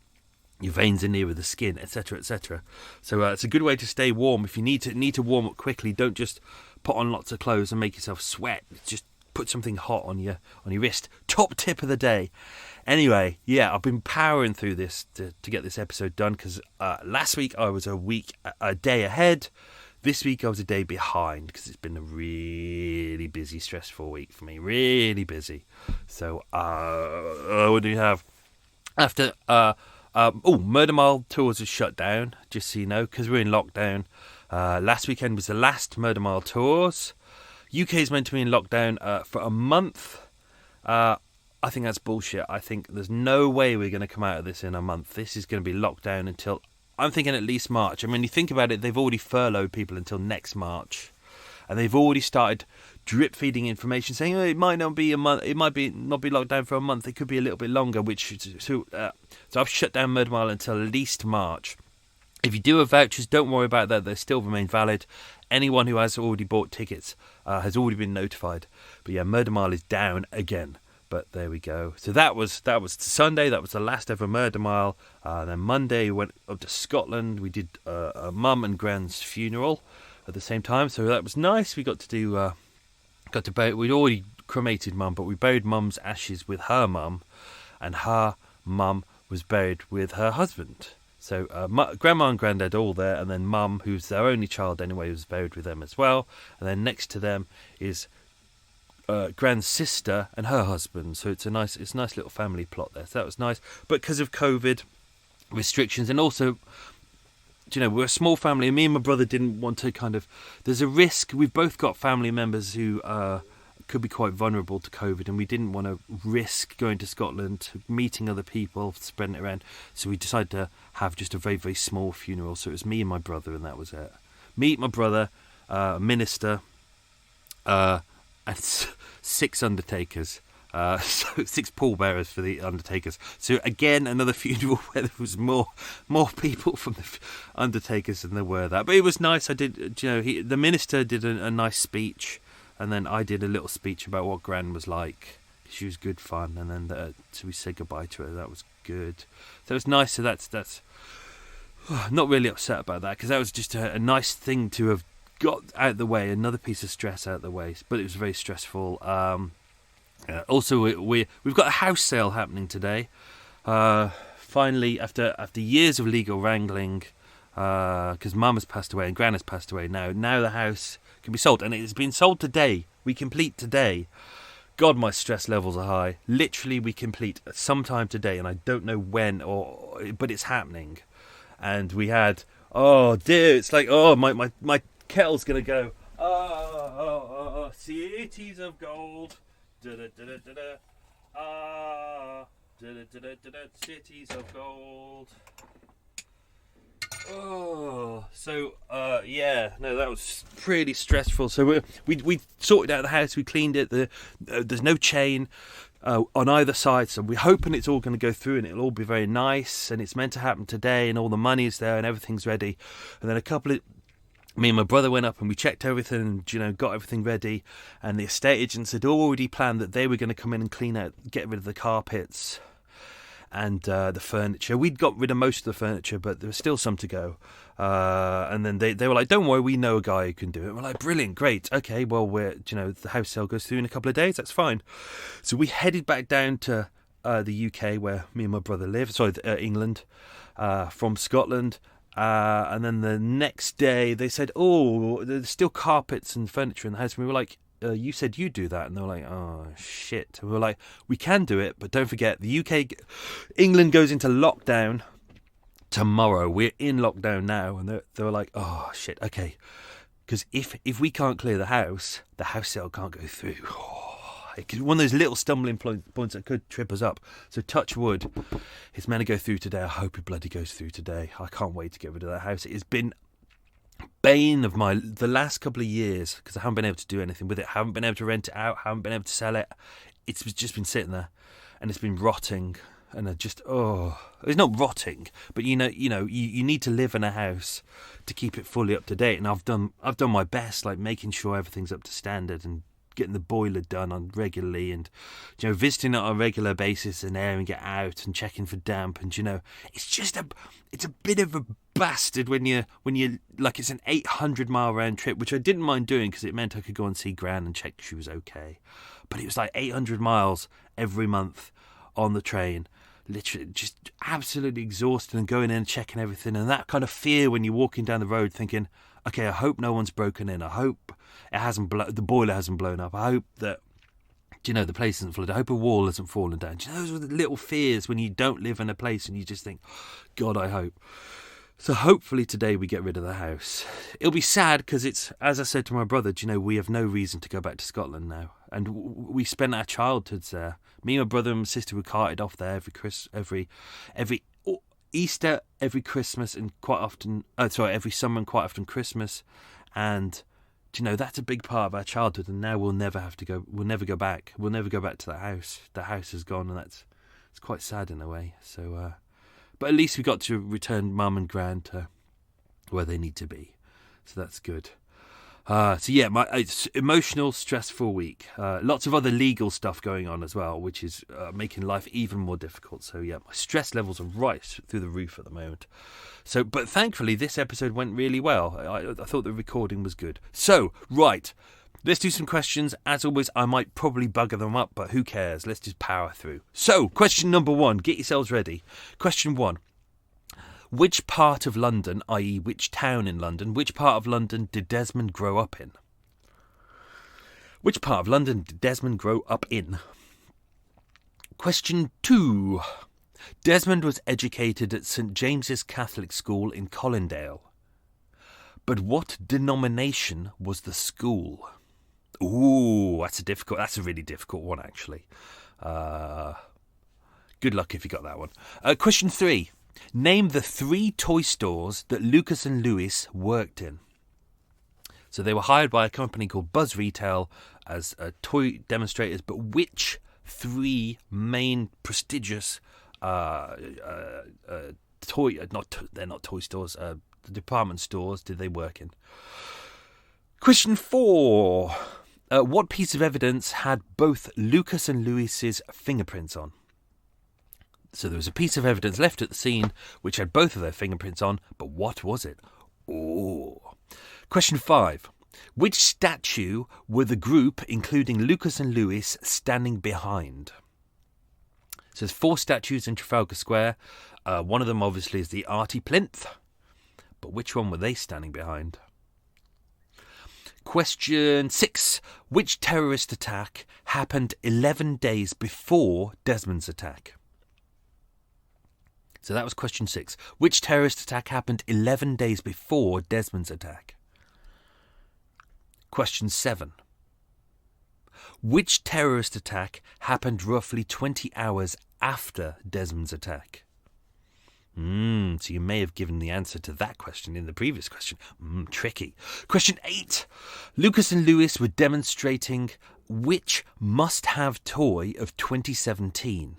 veins are nearer the skin, etc., etc. So it's a good way to stay warm. If you need to warm up quickly, don't just put on lots of clothes and make yourself sweat. Just put something hot on your wrist. Top tip of the day. Anyway, yeah, I've been powering through this to get this episode done, because last week I was a day ahead. This week I was a day behind, because it's been a really busy, stressful week for me. Really busy. So what do you have? After Murder Mile tours are shut down, just so you know, because we're in lockdown. Last weekend was the last Murder Mile tours. UK is meant to be in lockdown for a month. I think that's bullshit. I think there's no way we're going to come out of this in a month. This is going to be locked down until, I'm thinking, at least March. I mean, you think about it, they've already furloughed people until next March. And they've already started drip feeding information saying, it might not be a month, it might be not be locked down for a month, it could be a little bit longer, so I've shut down Murder Mile until at least March. If you do have vouchers, don't worry about that, they still remain valid. Anyone who has already bought tickets has already been notified. But yeah, Murder Mile is down again. But there we go. So that was Sunday. That was the last ever Murder Mile. Then Monday we went up to Scotland. We did a mum and gran's funeral at the same time. So that was nice. We got to bury. We'd already cremated mum, but we buried mum's ashes with her mum, and her mum was buried with her husband. So grandma and granddad all there, and then mum, who's their only child anyway, was buried with them as well. And then next to them is Grand's sister and her husband. So it's a nice little family plot there. So that was nice. But because of COVID restrictions, and also, we're a small family, and me and my brother didn't want to there's a risk. We've both got family members who could be quite vulnerable to COVID, and we didn't want to risk going to Scotland, meeting other people, spreading it around. So we decided to have just a very, very small funeral. So it was me and my brother, and that was it. Me, my brother, a minister, and 6 undertakers. So 6 pallbearers for the undertakers. So again, another funeral where there was more people from the undertakers than there were that. But it was nice. I did, the minister did a nice speech, and then I did a little speech about what Gran was like. She was good fun, and then so we said goodbye to her. That was good. So it was nice. So that's not really upset about that, because that was just a nice thing to have got out the way. Another piece of stress out the way, but it was very stressful. Also, we've got a house sale happening today. Finally, after years of legal wrangling, because Mum has passed away and Gran has passed away. Now the house can be sold, and it has been sold today. We complete today. God, my stress levels are high. Literally, we complete sometime today, and I don't know when, but it's happening. And we had, oh dear, it's like, oh, my kettle's gonna go. Cities of gold. Cities of gold. Oh, so that was pretty stressful. So we sorted out the house, we cleaned it. There's no chain on either side, so we're hoping it's all going to go through and it'll all be very nice. And it's meant to happen today, and all the money's there and everything's ready. And then me and my brother went up and we checked everything and, got everything ready. And the estate agents had already planned that they were going to come in and clean out, get rid of the carpets and the furniture. We'd got rid of most of the furniture, but there was still some to go. And then they were like, don't worry, we know a guy who can do it. We're like, brilliant, great. Okay, well, the house sale goes through in a couple of days. That's fine. So we headed back down to the UK where me and my brother live. England, from Scotland. And then the next day they said, oh, there's still carpets and furniture in the house. And we were like, you said you'd do that. And they were like, oh, shit. And we were like, we can do it, but don't forget, England goes into lockdown tomorrow. We're in lockdown now. And they were like, oh, shit, okay. Because if we can't clear the house sale can't go through. One of those little stumbling points that could trip us up. So touch wood, it's meant to go through today. I hope it bloody goes through today. I can't wait to get rid of that house. It has been bane of the last couple of years, because I haven't been able to do anything with it. Haven't been able to rent it out. Haven't been able to sell it. It's just been sitting there, and it's been rotting. and are just it's not rotting, but you need to live in a house to keep it fully up to date. And I've done my best, like making sure everything's up to standard and getting the boiler done on regularly, and visiting it on a regular basis and airing it out and checking for damp. And it's a bit of a bastard when you like, it's an 800-mile round trip, which I didn't mind doing because it meant I could go and see Gran and check she was okay. But it was like 800 miles every month on the train, literally just absolutely exhausted, and going in and checking everything, and that kind of fear when you're walking down the road thinking, okay, I hope no one's broken in, I hope the boiler hasn't blown up, I hope that the place isn't flooded, I hope a wall hasn't fallen down. Those are the little fears when you don't live in a place and you just think, God, I hope. So hopefully today we get rid of the house. It'll be sad because it's, as I said to my brother, we have no reason to go back to Scotland now. And we spent our childhoods there. Me, my brother and my sister were carted off there every Easter, every Christmas, and every summer and quite often Christmas. And, that's a big part of our childhood. And now we'll never go back. We'll never go back to that house. The house is gone, and it's quite sad in a way. So, but at least we got to return Mum and Gran to where they need to be. So that's good. It's emotional, stressful week. Lots of other legal stuff going on as well, which is making life even more difficult. So yeah, my stress levels are right through the roof at the moment. So, but thankfully this episode went really well. I thought the recording was good. So, right, let's do some questions. As always, I might probably bugger them up, but who cares? Let's just power through. So, question number 1. Get yourselves ready. Question 1. Which part of London, i.e. which town in London, which part of London did Desmond grow up in? Which part of London did Desmond grow up in? Question 2. Desmond was educated at St James's Catholic School in Colindale. But what denomination was the school? Ooh, that's a really difficult one, actually. Good luck if you got that one. Question 3. Name the 3 toy stores that Lucas and Lewis worked in. So they were hired by a company called Buzz Retail as toy demonstrators, but which 3 main prestigious they're not toy stores, department stores did they work in? Question 4. What piece of evidence had both Lucas and Lewis's fingerprints on? So there was a piece of evidence left at the scene which had both of their fingerprints on, but what was it? Question 5. Which statue were the group, including Lucas and Lewis, standing behind? So there's 4 statues in Trafalgar Square. One of them obviously is the Artie Plinth, but which one were they standing behind? Question 6. Which terrorist attack happened 11 days before Desmond's attack? So that was question 6. Which terrorist attack happened 11 days before Desmond's attack? Question 7. Which terrorist attack happened roughly 20 hours after Desmond's attack? So you may have given the answer to that question in the previous question. Tricky. Question 8. Lucas and Lewis were demonstrating which must-have toy of 2017.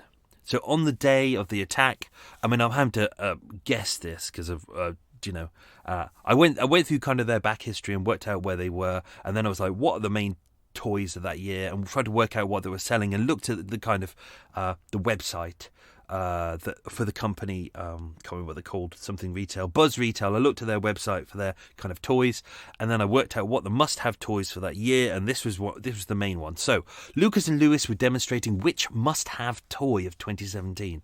So on the day of the attack, I mean, I'm having to guess this because of, I went through kind of their back history and worked out where they were. And then I was like, what are the main toys of that year? And tried to work out what they were selling and looked at the kind of the website for the company. Can't remember what they're called, something retail, Buzz Retail. I looked at their website for their kind of toys, and then I worked out what the must-have toys for that year, and this was the main one. So Lucas and Lewis were demonstrating which must-have toy of 2017.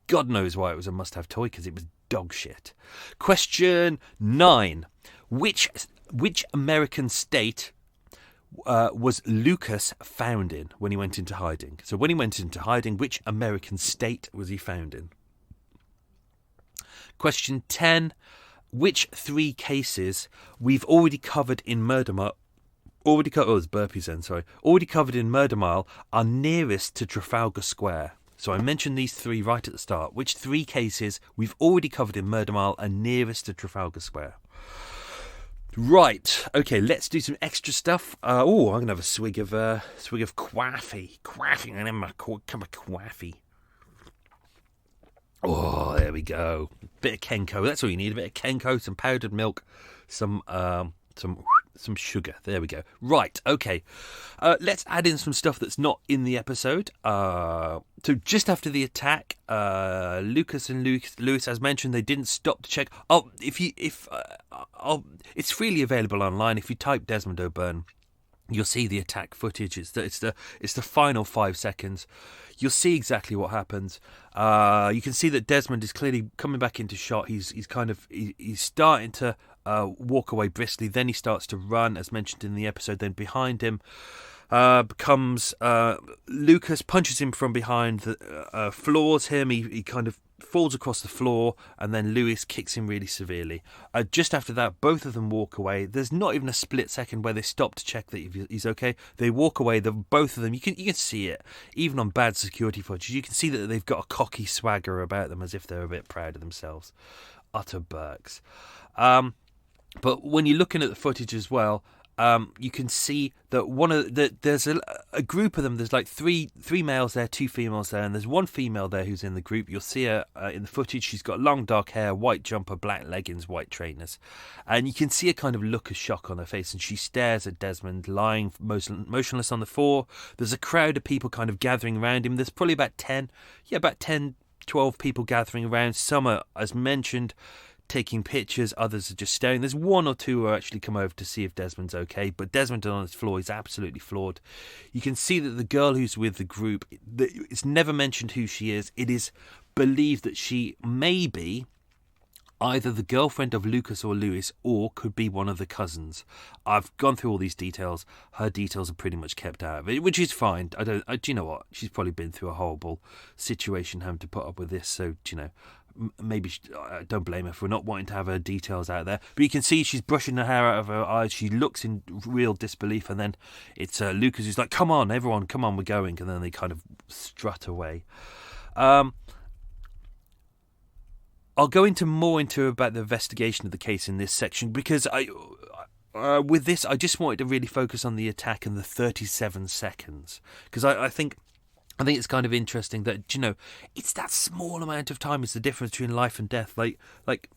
God knows why it was a must-have toy, because it was dog shit. Question 9. Which American state was Lucas found in when he went into hiding? So when he went into hiding, which American state was he found in? Question 10. Which 3 cases we've already covered in Murder Mile? Already covered in Murder Mile are nearest to Trafalgar Square. So I mentioned these 3 right at the start. Which 3 cases we've already covered in Murder Mile are nearest to Trafalgar Square? Right, okay, let's do some extra stuff. I'm going to have a swig of coffee. I'm going to have a cup of coffee. Oh, there we go. Bit of Kenko. That's all you need. A bit of Kenko, some powdered milk, some sugar. There we go. Right. Okay. Let's add in some stuff that's not in the episode. So just after the attack, Lucas and Lewis, as mentioned, they didn't stop to check. It's freely available online. If you type Desmond O'Beirne, you'll see the attack footage. It's the final 5 seconds. You'll see exactly what happens. You can see that Desmond is clearly coming back into shot. He's starting to walk away briskly. Then he starts to run, as mentioned in the episode. Then behind him comes Lucas, punches him from behind, floors him. He kind of falls across the floor, and then Lewis kicks him really severely. Just after that, both of them walk away. There's not even a split second where they stop to check that he's okay. They walk away. Both of them, you can see it, even on bad security footage. You can see that they've got a cocky swagger about them, as if they're a bit proud of themselves. Utter Burks. But when you're looking at the footage as well, you can see that there's a group of them. There's like three males there, 2 females there, and there's 1 female there who's in the group. You'll see her in the footage. She's got long dark hair, white jumper, black leggings, white trainers, and you can see a kind of look of shock on her face, and she stares at Desmond lying motionless on the floor. There's a crowd of people kind of gathering around him. There's probably about 10, 12 people gathering around. Some are, as mentioned, taking pictures, others are just staring. There's 1 or 2 who actually come over to see if Desmond's okay, but Desmond on his floor is absolutely floored. You can see that the girl who's with the group, it's never mentioned who she is. It is believed that she may be either the girlfriend of Lucas or Lewis, or could be one of the cousins. I've gone through all these details. Her details are pretty much kept out of it, which is fine. Do you know what? She's probably been through a horrible situation having to put up with this, so, maybe I don't blame her for not wanting to have her details out there. But you can see she's brushing her hair out of her eyes. She looks in real disbelief, and then it's Lucas who's like, "Come on, everyone, come on, we're going." And then they kind of strut away. I'll go into about the investigation of the case in this section, because with this I just wanted to really focus on the attack and the 37 seconds, because I think it's kind of interesting that, it's that small amount of time is the difference between life and death. Like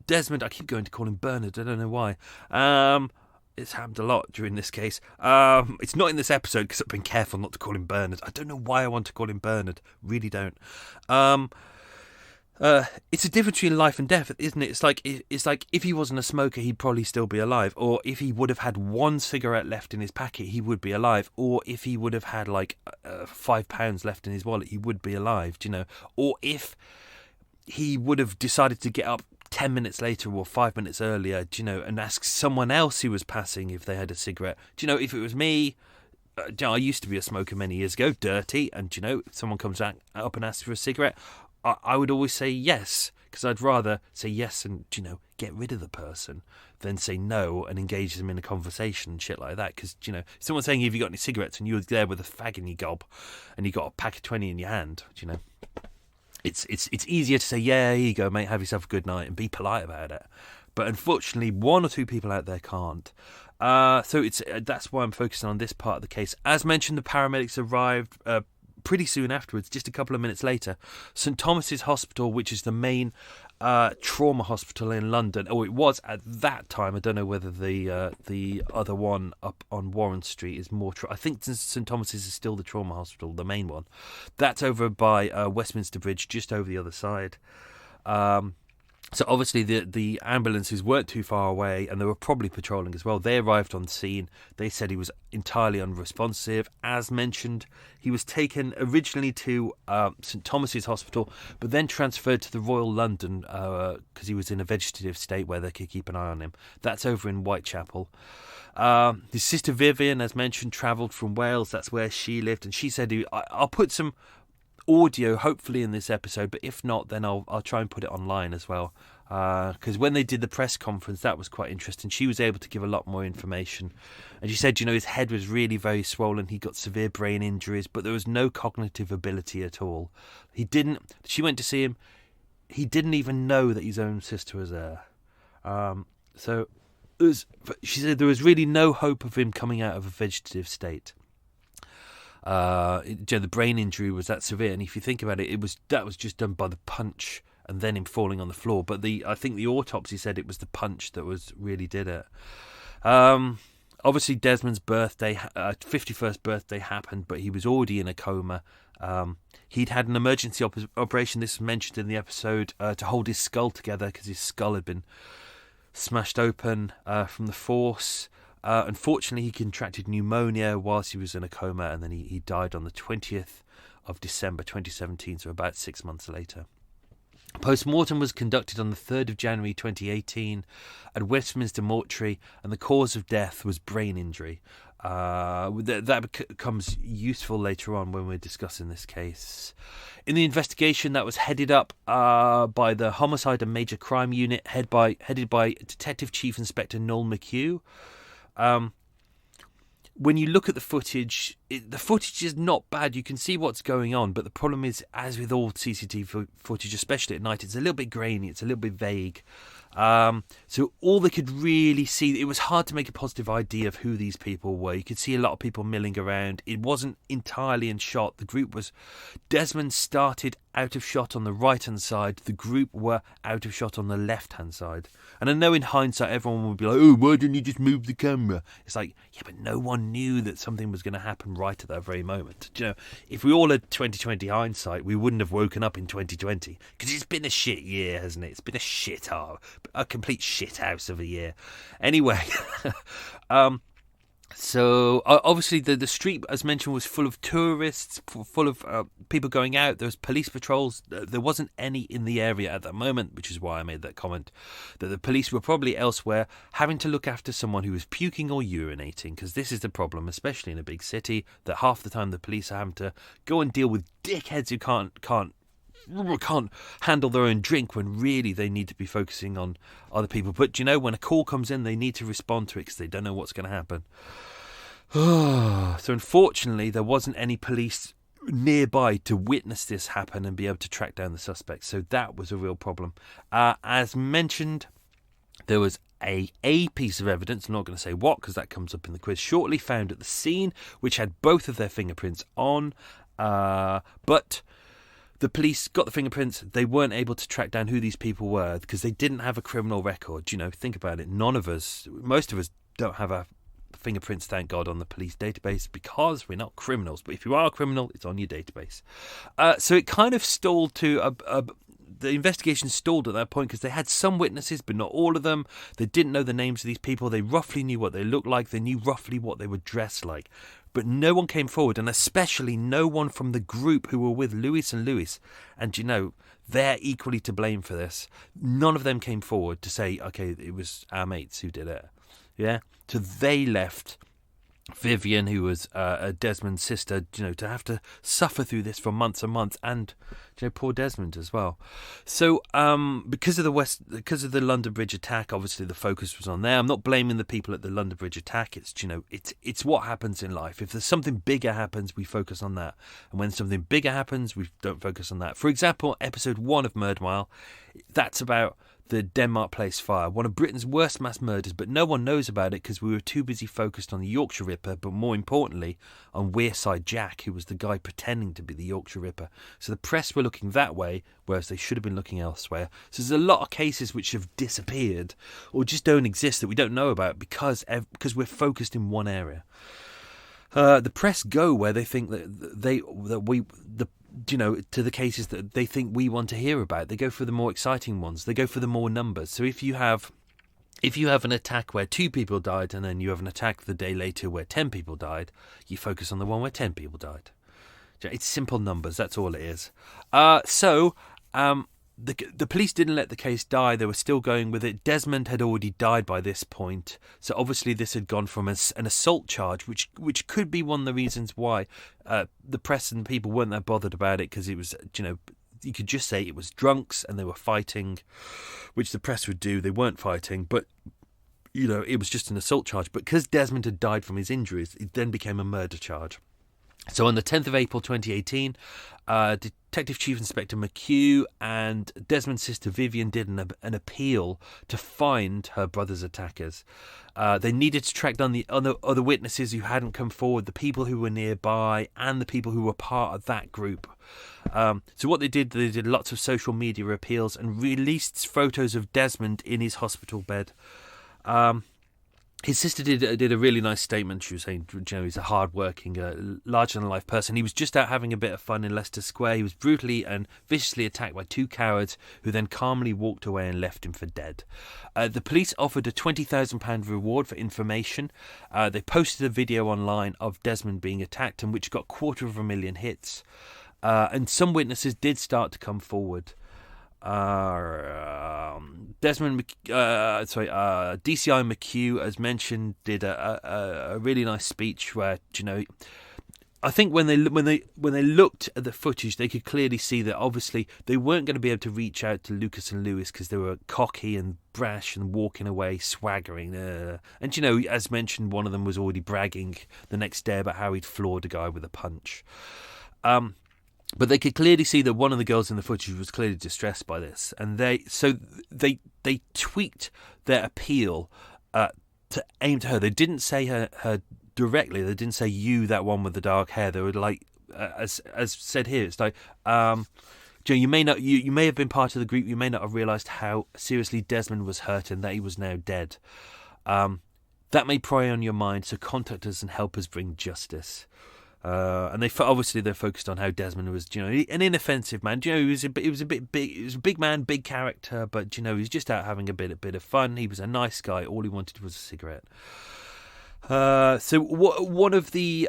Desmond, I keep going to call him Bernard, I don't know why. It's happened a lot during this case. It's not in this episode because I've been careful not to call him Bernard. I don't know why I want to call him Bernard. Really don't. It's a difference between life and death, isn't it? It's like if he wasn't a smoker, he'd probably still be alive. Or if he would have had 1 cigarette left in his packet, he would be alive. Or if he would have had like £5 left in his wallet, he would be alive. Or if he would have decided to get up 10 minutes later or 5 minutes earlier, and ask someone else who was passing if they had a cigarette. If it was me. I used to be a smoker many years ago, dirty, and if someone comes up and asks for a cigarette, I would always say yes, because I'd rather say yes and, get rid of the person than say no and engage them in a conversation and shit like that. Because, someone saying, "Have you got any cigarettes?" and you're there with a fag in your gob and you got a pack of 20 in your hand, it's easier to say, "Yeah, here you go, mate, have yourself a good night," and be polite about it. But unfortunately, 1 or 2 people out there can't. So that's why I'm focusing on this part of the case. As mentioned, the paramedics arrived pretty soon afterwards, just a couple of minutes later. St Thomas's Hospital, which is the main trauma hospital in London, or it was at that time. I don't know whether the other one up on Warren Street is more. I think St Thomas's is still the trauma hospital, the main one. That's over by Westminster Bridge, just over the other side. So obviously the ambulances weren't too far away, and they were probably patrolling as well. They arrived on scene. They said he was entirely unresponsive. As mentioned, he was taken originally to St Thomas's Hospital, but then transferred to the Royal London because he was in a vegetative state where they could keep an eye on him. That's over in Whitechapel. His sister Vivian, as mentioned, travelled from Wales. That's where she lived, and she said, I'll put some audio hopefully in this episode, but if not, then I'll try and put it online as well, because when they did the press conference, that was quite interesting. She was able to give a lot more information, and she said his head was really very swollen. He got severe brain injuries, but there was no cognitive ability at all. She went to see him, he didn't even know that his own sister was there. She said there was really no hope of him coming out of a vegetative state. The brain injury was that severe, and if you think about it, that was just done by the punch and then him falling on the floor. But I think the autopsy said it was the punch that really did it. Obviously, Desmond's 51st birthday happened, but he was already in a coma. He'd had an emergency operation, this was mentioned in the episode, to hold his skull together because his skull had been smashed open from the force. Unfortunately, he contracted pneumonia whilst he was in a coma, and then he died on the 20th of December 2017, so about 6 months later. Post-mortem was conducted on the 3rd of January 2018 at Westminster Mortuary, and the cause of death was brain injury. That becomes useful later on when we're discussing this case. In the investigation that was headed up by the Homicide and Major Crime Unit, headed by Detective Chief Inspector Noel McHugh. When you look at the footage, the footage is not bad. You can see what's going on, but the problem is, as with all CCTV footage, especially at night, it's a little bit grainy, it's a little bit vague. So all they could really see, it was hard to make a positive idea of who these people were. You could see a lot of people milling around. It wasn't entirely in shot. The group was, Desmond started out of shot on the right-hand side. The group were out of shot on the left-hand side. And I know in hindsight, everyone would be like, oh, why didn't you just move the camera? It's like, yeah, but no one knew that something was going to happen right at that very moment. Do you know, if we all had 2020 hindsight, we wouldn't have woken up in 2020. Because it's been a shit year, hasn't it? It's been a complete shit house of a year. Anyway, so obviously the street, as mentioned, was full of tourists, full of people going out. There was police patrols. There wasn't any in the area at that moment, which is why I made that comment, that the police were probably elsewhere having to look after someone who was puking or urinating, because this is the problem, especially in a big city, that half the time the police are having to go and deal with dickheads who can't handle their own drink, when really they need to be focusing on other people. But when a call comes in, they need to respond to it because they don't know what's going to happen. So unfortunately, there wasn't any police nearby to witness this happen and be able to track down the suspects. So that was a real problem. As mentioned, there was a piece of evidence, I'm not going to say what because that comes up in the quiz shortly, found at the scene, which had both of their fingerprints on, but the police got the fingerprints. They weren't able to track down who these people were because they didn't have a criminal record. Think about it. Most of us don't have our fingerprints, thank God, on the police database because we're not criminals. But if you are a criminal, it's on your database. So it kind of stalled the investigation stalled at that point because they had some witnesses, but not all of them. They didn't know the names of these people. They roughly knew what they looked like. They knew roughly what they were dressed like. But no one came forward, and especially no one from the group who were with Lewis and Lewis. And, they're equally to blame for this. None of them came forward to say, okay, it was our mates who did it. Yeah? So they left Vivian, who was Desmond's sister, to have to suffer through this for months and months, and poor Desmond as well. So because of the London Bridge attack, obviously the focus was on there. I'm not blaming the people at the London Bridge attack. It's it's what happens in life. If there's something bigger happens, we focus on that, and when something bigger happens, we don't focus on that. For example, episode 1 of Murder Mile, that's about the Denmark Place fire, one of Britain's worst mass murders, but no one knows about it because we were too busy focused on the Yorkshire Ripper, but more importantly on Wearside Jack, who was the guy pretending to be the Yorkshire Ripper. So the press were looking that way, whereas they should have been looking elsewhere. So there's a lot of cases which have disappeared or just don't exist that we don't know about because we're focused in one area. The press go where they think to the cases that they think we want to hear about. They go for the more exciting ones. They go for the more numbers. So if you have an attack where 2 people died and then you have an attack the day later where 10 people died, you focus on the one where 10 people died. It's simple numbers. That's all it is. The police didn't let the case die. They were still going with it. Desmond had already died by this point. So obviously this had gone from an assault charge, which could be one of the reasons why the press and people weren't that bothered about it, because it was, you could just say it was drunks and they were fighting, which the press would do. They weren't fighting, but, it was just an assault charge. But because Desmond had died from his injuries, it then became a murder charge. So on the 10th of April 2018, Detective Chief Inspector McHugh and Desmond's sister Vivian did an appeal to find her brother's attackers. They needed to track down the other witnesses who hadn't come forward, the people who were nearby, and the people who were part of that group. So what they did lots of social media appeals and released photos of Desmond in his hospital bed. His sister did a really nice statement. She was saying, he's a hard-working, larger-than-life person. He was just out having a bit of fun in Leicester Square. He was brutally and viciously attacked by two cowards who then calmly walked away and left him for dead. The police offered a £20,000 reward for information. They posted a video online of Desmond being attacked, and which got 250,000 hits. And some witnesses did start to come forward. DCI McHugh, as mentioned, did a really nice speech where, I think when they looked at the footage, they could clearly see that obviously they weren't going to be able to reach out to Lucas and Lewis because they were cocky and brash and walking away swaggering. And as mentioned, one of them was already bragging the next day about how he'd floored a guy with a punch. But they could clearly see that one of the girls in the footage was clearly distressed by this, and they tweaked their appeal to aim to her. They didn't say her directly. They didn't say you, that one with the dark hair. They were like, as said here, it's like, you may have been part of the group. You may not have realised how seriously Desmond was hurt and that he was now dead. That may prey on your mind, so contact us and help us bring justice. And they're focused on how Desmond was, an inoffensive man. He was a bit big. He was a big man, big character, but he was just out having a bit of fun. He was a nice guy. All he wanted was a cigarette. So one of the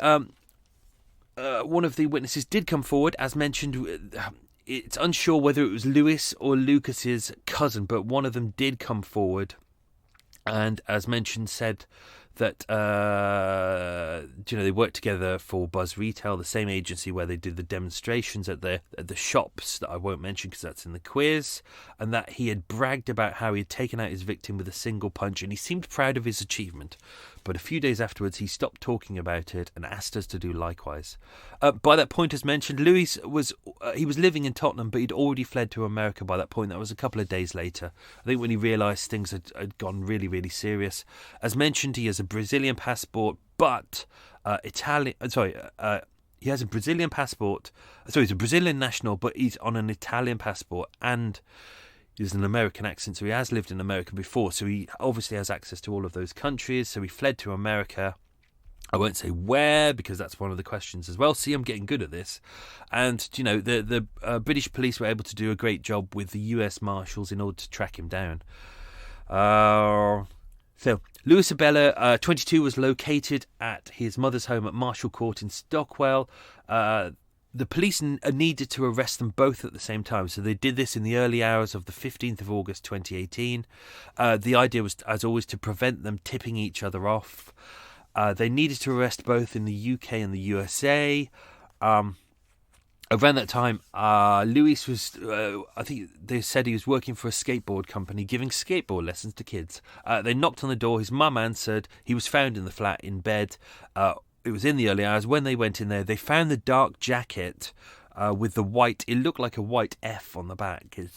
witnesses did come forward, as mentioned. It's unsure whether it was Lewis or Lucas's cousin, but one of them did come forward, and as mentioned, said that they worked together for Buzz Retail, the same agency where they did the demonstrations at the shops that I won't mention because that's in the quiz, and that he had bragged about how he had taken out his victim with a single punch, and he seemed proud of his achievement. But a few days afterwards, he stopped talking about it and asked us to do likewise. By that point, as mentioned, Louis was living in Tottenham, but he'd already fled to America by that point. That was a couple of days later. I think when he realised things had gone really, really serious. As mentioned, he has a Brazilian passport, but he has a Brazilian passport. So he's a Brazilian national, but he's on an Italian passport, and he's an American accent, so he has lived in America before, so he obviously has access to all of those countries. So he fled to America. I won't say where, because that's one of the questions as well. See, I'm getting good at this. And, the British police were able to do a great job with the US Marshals in order to track him down. So, Louis Abella, 22, was located at his mother's home at Marshall Court in Stockwell. The police needed to arrest them both at the same time, so they did this in the early hours of the 15th of August 2018. The idea was, as always, to prevent them tipping each other off. They needed to arrest both in the UK and the USA. Around that time, Louis was, I think they said he was working for a skateboard company, giving skateboard lessons to kids. They knocked on the door. His mum answered. He was found in the flat in bed. It was in the early hours. When they went in there, they found the dark jacket with the white, it looked like a white F on the back. It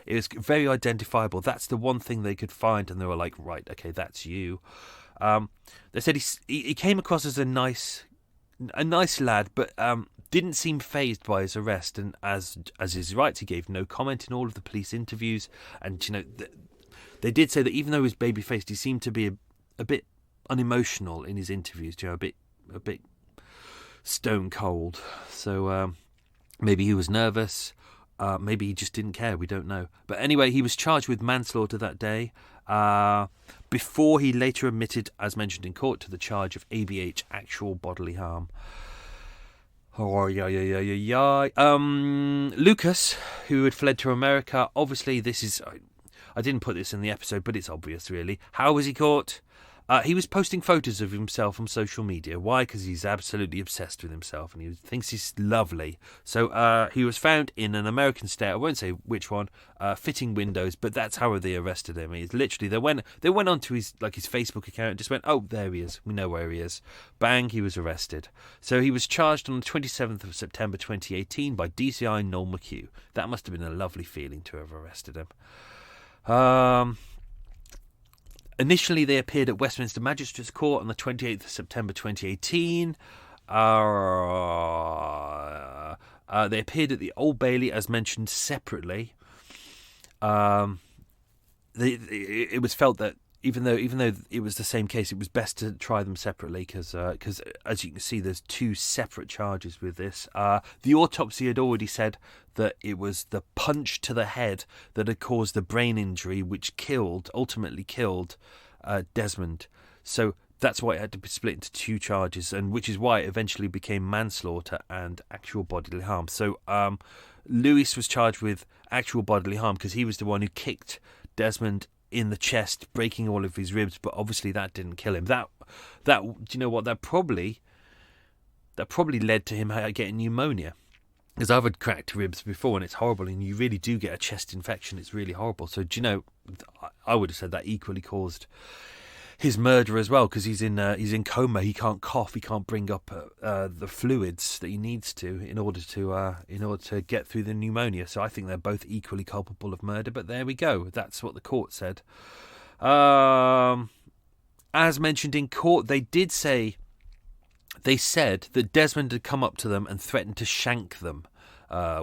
was very identifiable. That's the one thing they could find, and they were like, right, okay, that's you. They said he came across as a nice lad, but didn't seem fazed by his arrest, and as his rights, he gave no comment in all of the police interviews. And they did say that even though he was baby-faced, he seemed to be a bit unemotional in his interviews, a bit stone cold. So maybe he was nervous, maybe he just didn't care, we don't know. But anyway, he was charged with manslaughter that day, before he later admitted, as mentioned in court, to the charge of ABH, actual bodily harm. Lucas, who had fled to America, obviously this is, I didn't put this in the episode, but it's obvious really. How was he caught? He was posting photos of himself on social media. Why? Because he's absolutely obsessed with himself and he thinks he's lovely. So he was found in an American state, I won't say which one, fitting windows, but that's how they arrested him. He's literally, they went onto his Facebook account and just went, oh, there he is. We know where he is. Bang, he was arrested. So he was charged on the 27th of September 2018 by DCI Noel McHugh. That must have been a lovely feeling to have arrested him. Initially, they appeared at Westminster Magistrates Court on the 28th of September 2018. They appeared at the Old Bailey, as mentioned, separately. It was felt that even though it was the same case, it was best to try them separately because, as you can see, there's two separate charges with this. The autopsy had already said that it was the punch to the head that had caused the brain injury, which ultimately killed Desmond. So that's why it had to be split into two charges, and which is why it eventually became manslaughter and actual bodily harm. So Lewis was charged with actual bodily harm because he was the one who kicked Desmond in the chest, breaking all of his ribs, but obviously that didn't kill him. That do you know what? That probably led to him getting pneumonia. Because I've had cracked ribs before, and it's horrible, and you really do get a chest infection. It's really horrible. So do you know? I would have said that equally caused his murder as well, because he's in coma. He can't cough. He can't bring up the fluids that he needs to in order to get through the pneumonia. So I think they're both equally culpable of murder. But there we go. That's what the court said. As mentioned in court, they said that Desmond had come up to them and threatened to shank them,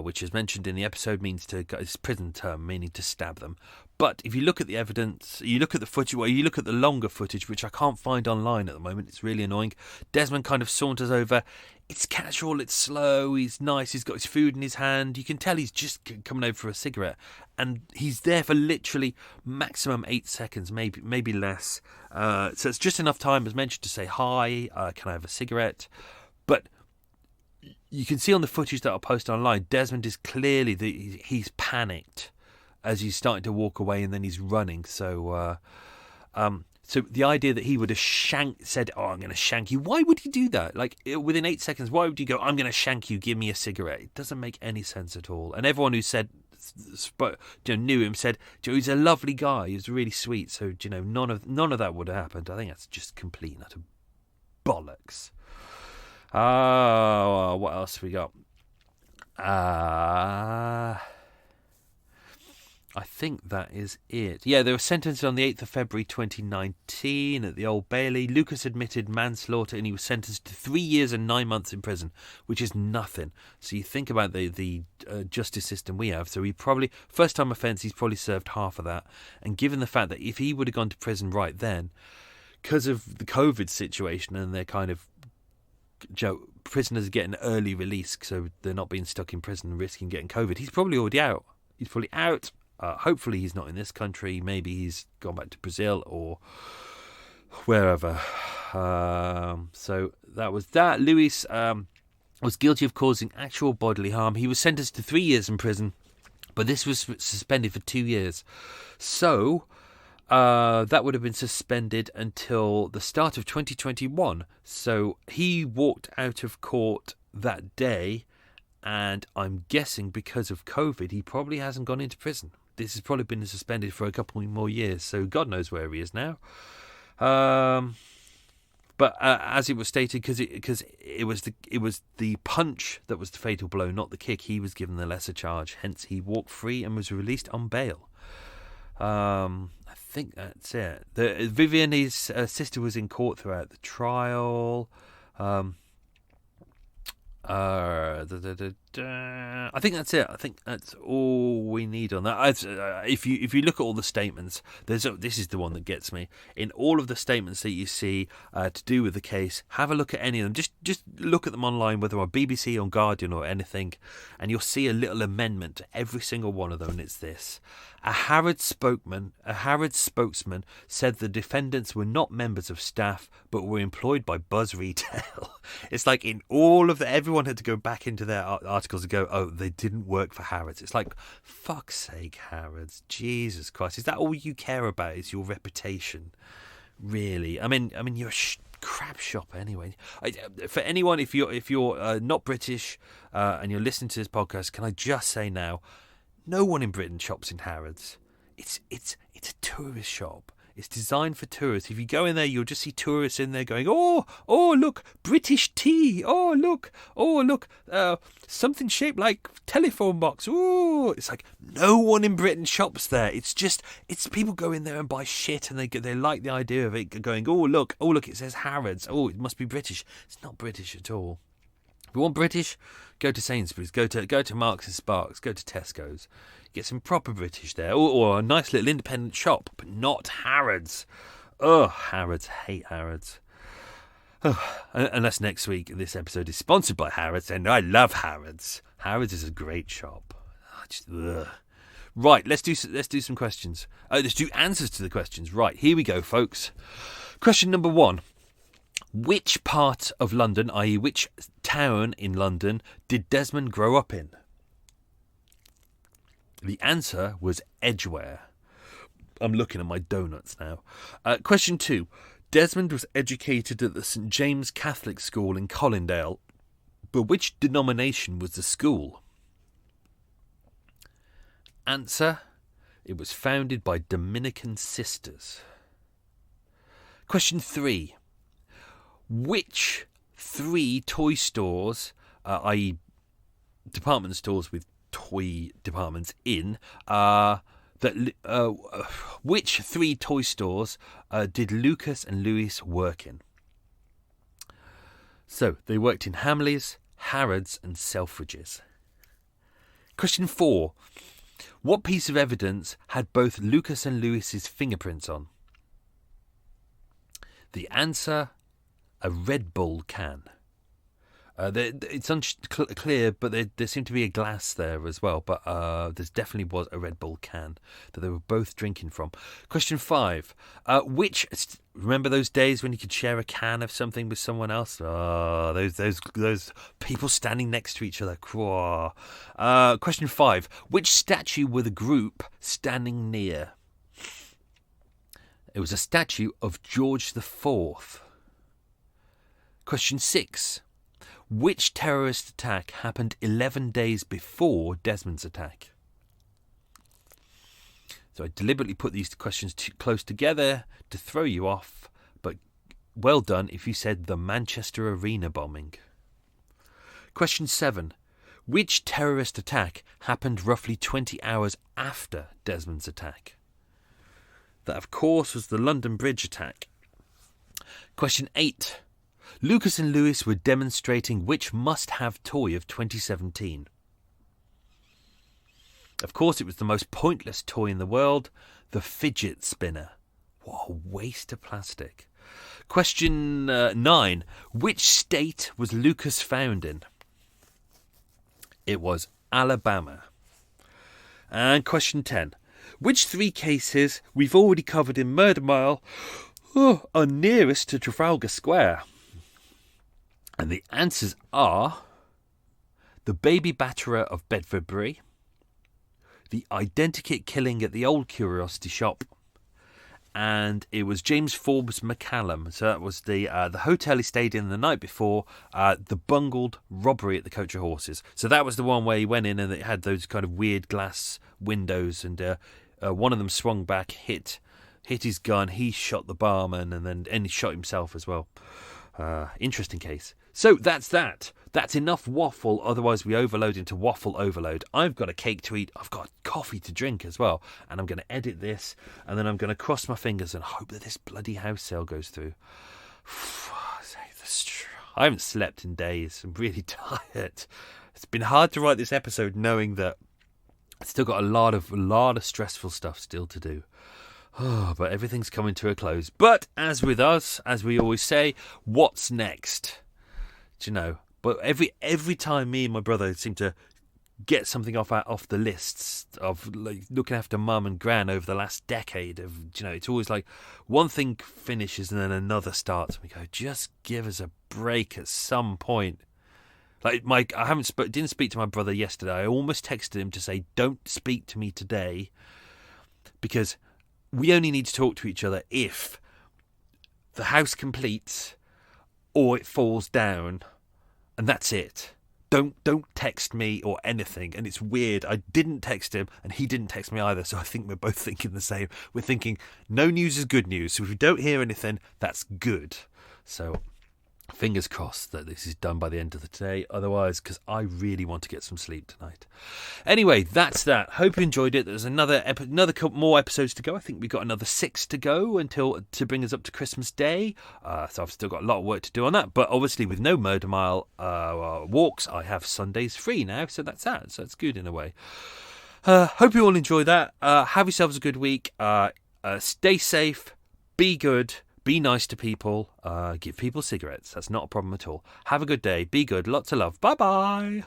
which, as mentioned in the episode, means it's prison term, meaning to stab them. But if you look at the evidence, you look at the footage, you look at the longer footage, which I can't find online at the moment, it's really annoying. Desmond kind of saunters over. It's casual, it's slow, he's nice, he's got his food in his hand. You can tell he's just coming over for a cigarette. And he's there for literally maximum 8 seconds, maybe less. So it's just enough time, as mentioned, to say, hi, can I have a cigarette? But you can see on the footage that I'll post online, Desmond is clearly, he's panicked as he's starting to walk away, and then he's running. So so the idea that he would have said, oh, I'm going to shank you. Why would he do that? Like, within 8 seconds, why would you go, I'm going to shank you, give me a cigarette? It doesn't make any sense at all. And everyone who knew him said, he's a lovely guy. He was really sweet. So, none of that would have happened. I think that's just complete and utter bollocks. What else have we got? I think that is it. Yeah, they were sentenced on the 8th of February 2019 at the Old Bailey. Lucas admitted manslaughter and he was sentenced to 3 years and 9 months in prison, which is nothing. So you think about the justice system we have. So he probably, first time offence, he's probably served half of that. And given the fact that if he would have gone to prison right then, because of the COVID situation and they're kind of, prisoners get an early release, so they're not being stuck in prison and risking getting COVID, he's probably already out. He's probably out. Hopefully he's not in this country. Maybe he's gone back to Brazil or wherever. So that was that. Lewis was guilty of causing actual bodily harm. He was sentenced to 3 years in prison, but this was suspended for 2 years. So that would have been suspended until the start of 2021. So he walked out of court that day, and I'm guessing because of COVID, he probably hasn't gone into prison. This has probably been suspended for a couple more years, so God knows where he is now. But as it was stated, because it was the punch that was the fatal blow, not the kick, he was given the lesser charge. Hence, he walked free and was released on bail. I think that's it. Vivian, his sister, was in court throughout the trial. I think that's it. I think that's all we need on that. If you look at all the statements, this is the one that gets me. In all of the statements that you see to do with the case, have a look at any of them. Just look at them online, whether on BBC, on Guardian, or anything, and you'll see a little amendment to every single one of them. And it's this: a Harrods spokesman said the defendants were not members of staff but were employed by Buzz Retail. It's like in all of everyone had to go back into their articles and go, oh, they didn't work for Harrods. It's like, fuck's sake, Harrods. Jesus Christ. Is that all you care about, is your reputation? really. I mean, you're a crap shop anyway. For anyone, if you're not British and you're listening to this podcast, can I just say now, no one in Britain shops in Harrods. It's a tourist shop. It's designed for tourists. If you go in there, you'll just see tourists in there going, oh, look, British tea. Oh, look, something shaped like telephone box. Oh, it's like no one in Britain shops there. It's people go in there and buy shit, and they like the idea of it going, oh, look, it says Harrods. Oh, it must be British. It's not British at all. If you want British, go to Sainsbury's, go to Marks and Sparks, go to Tesco's. Get some proper British there, or a nice little independent shop, but not Harrods. Oh, Harrods. Hate Harrods. Oh, unless next week this episode is sponsored by Harrods, and I love Harrods. Harrods is a great shop. Right, let's do some questions. Let's do answers to the questions. Right, here we go, folks. Question number 1. Which part of London, i.e. which town in London, did Desmond grow up in? The answer was Edgware. I'm looking at my donuts now. Question 2. Desmond was educated at the St James Catholic School in Colindale, but which denomination was the school? Answer. It was founded by Dominican sisters. Question 3. Which 3 toy stores, i.e. department stores with toy departments in, which 3 toy stores did Lucas and Lewis work in? So they worked in Hamleys, Harrods and Selfridges. Question 4. What piece of evidence had both Lucas and Lewis's fingerprints on? The answer, a Red Bull can. It's unclear, but there seemed to be a glass there as well. But there definitely was a Red Bull can that they were both drinking from. Question 5. Remember those days when you could share a can of something with someone else? Oh, those people standing next to each other. Question 5. Which statue were the group standing near? It was a statue of George IV. Question 6. Which terrorist attack happened 11 days before Desmond's attack? So I deliberately put these questions too close together to throw you off, but well done if you said the Manchester Arena bombing. Question 7. Which terrorist attack happened roughly 20 hours after Desmond's attack? That, of course, was the London Bridge attack. Question 8. Lucas and Lewis were demonstrating which must-have toy of 2017? Of course, it was the most pointless toy in the world, the fidget spinner. What a waste of plastic. Question 9. Which state was Lucas found in? It was Alabama. And question 10. Which 3 cases we've already covered in Murder Mile are nearest to Trafalgar Square? And the answers are the baby batterer of Bedfordbury, the identikit killing at the Old Curiosity Shop, and it was James Forbes McCallum. So that was the hotel he stayed in the night before, the bungled robbery at the Coach of Horses. So that was the one where he went in and it had those kind of weird glass windows, and one of them swung back, hit his gun, he shot the barman, and he shot himself as well. Interesting case. So that's that. That's enough waffle, otherwise we overload into waffle overload. I've got a cake to eat, I've got coffee to drink as well, and I'm going to edit this, and then I'm going to cross my fingers and hope that this bloody house sale goes through. I haven't slept in days. I'm really tired. It's been hard to write this episode knowing that I've still got a lot of stressful stuff still to do. But everything's coming to a close. But as with us, as we always say, what's next? Do you know? But every time me and my brother seem to get something off the lists of like looking after mum and gran over the last decade of, you know, it's always like one thing finishes and then another starts. We go, just give us a break at some point. Like I didn't speak to my brother yesterday. I almost texted him to say, don't speak to me today, because we only need to talk to each other if the house completes or it falls down, and that's it. Don't text me or anything. And it's weird. I didn't text him and he didn't text me either. So I think we're both thinking the same. We're thinking no news is good news. So if we don't hear anything, that's good. So fingers crossed that this is done by the end of the day. Otherwise, because I really want to get some sleep tonight. Anyway, that's that. Hope you enjoyed it. There's another couple more episodes to go. I think we've got another 6 to go to bring us up to Christmas Day. So I've still got a lot of work to do on that. But obviously, with no Murder Mile walks, I have Sundays free now. So that's that. So it's good in a way. Hope you all enjoy that. Have yourselves a good week. Stay safe. Be good. Be nice to people. Give people cigarettes. That's not a problem at all. Have a good day. Be good. Lots of love. Bye-bye.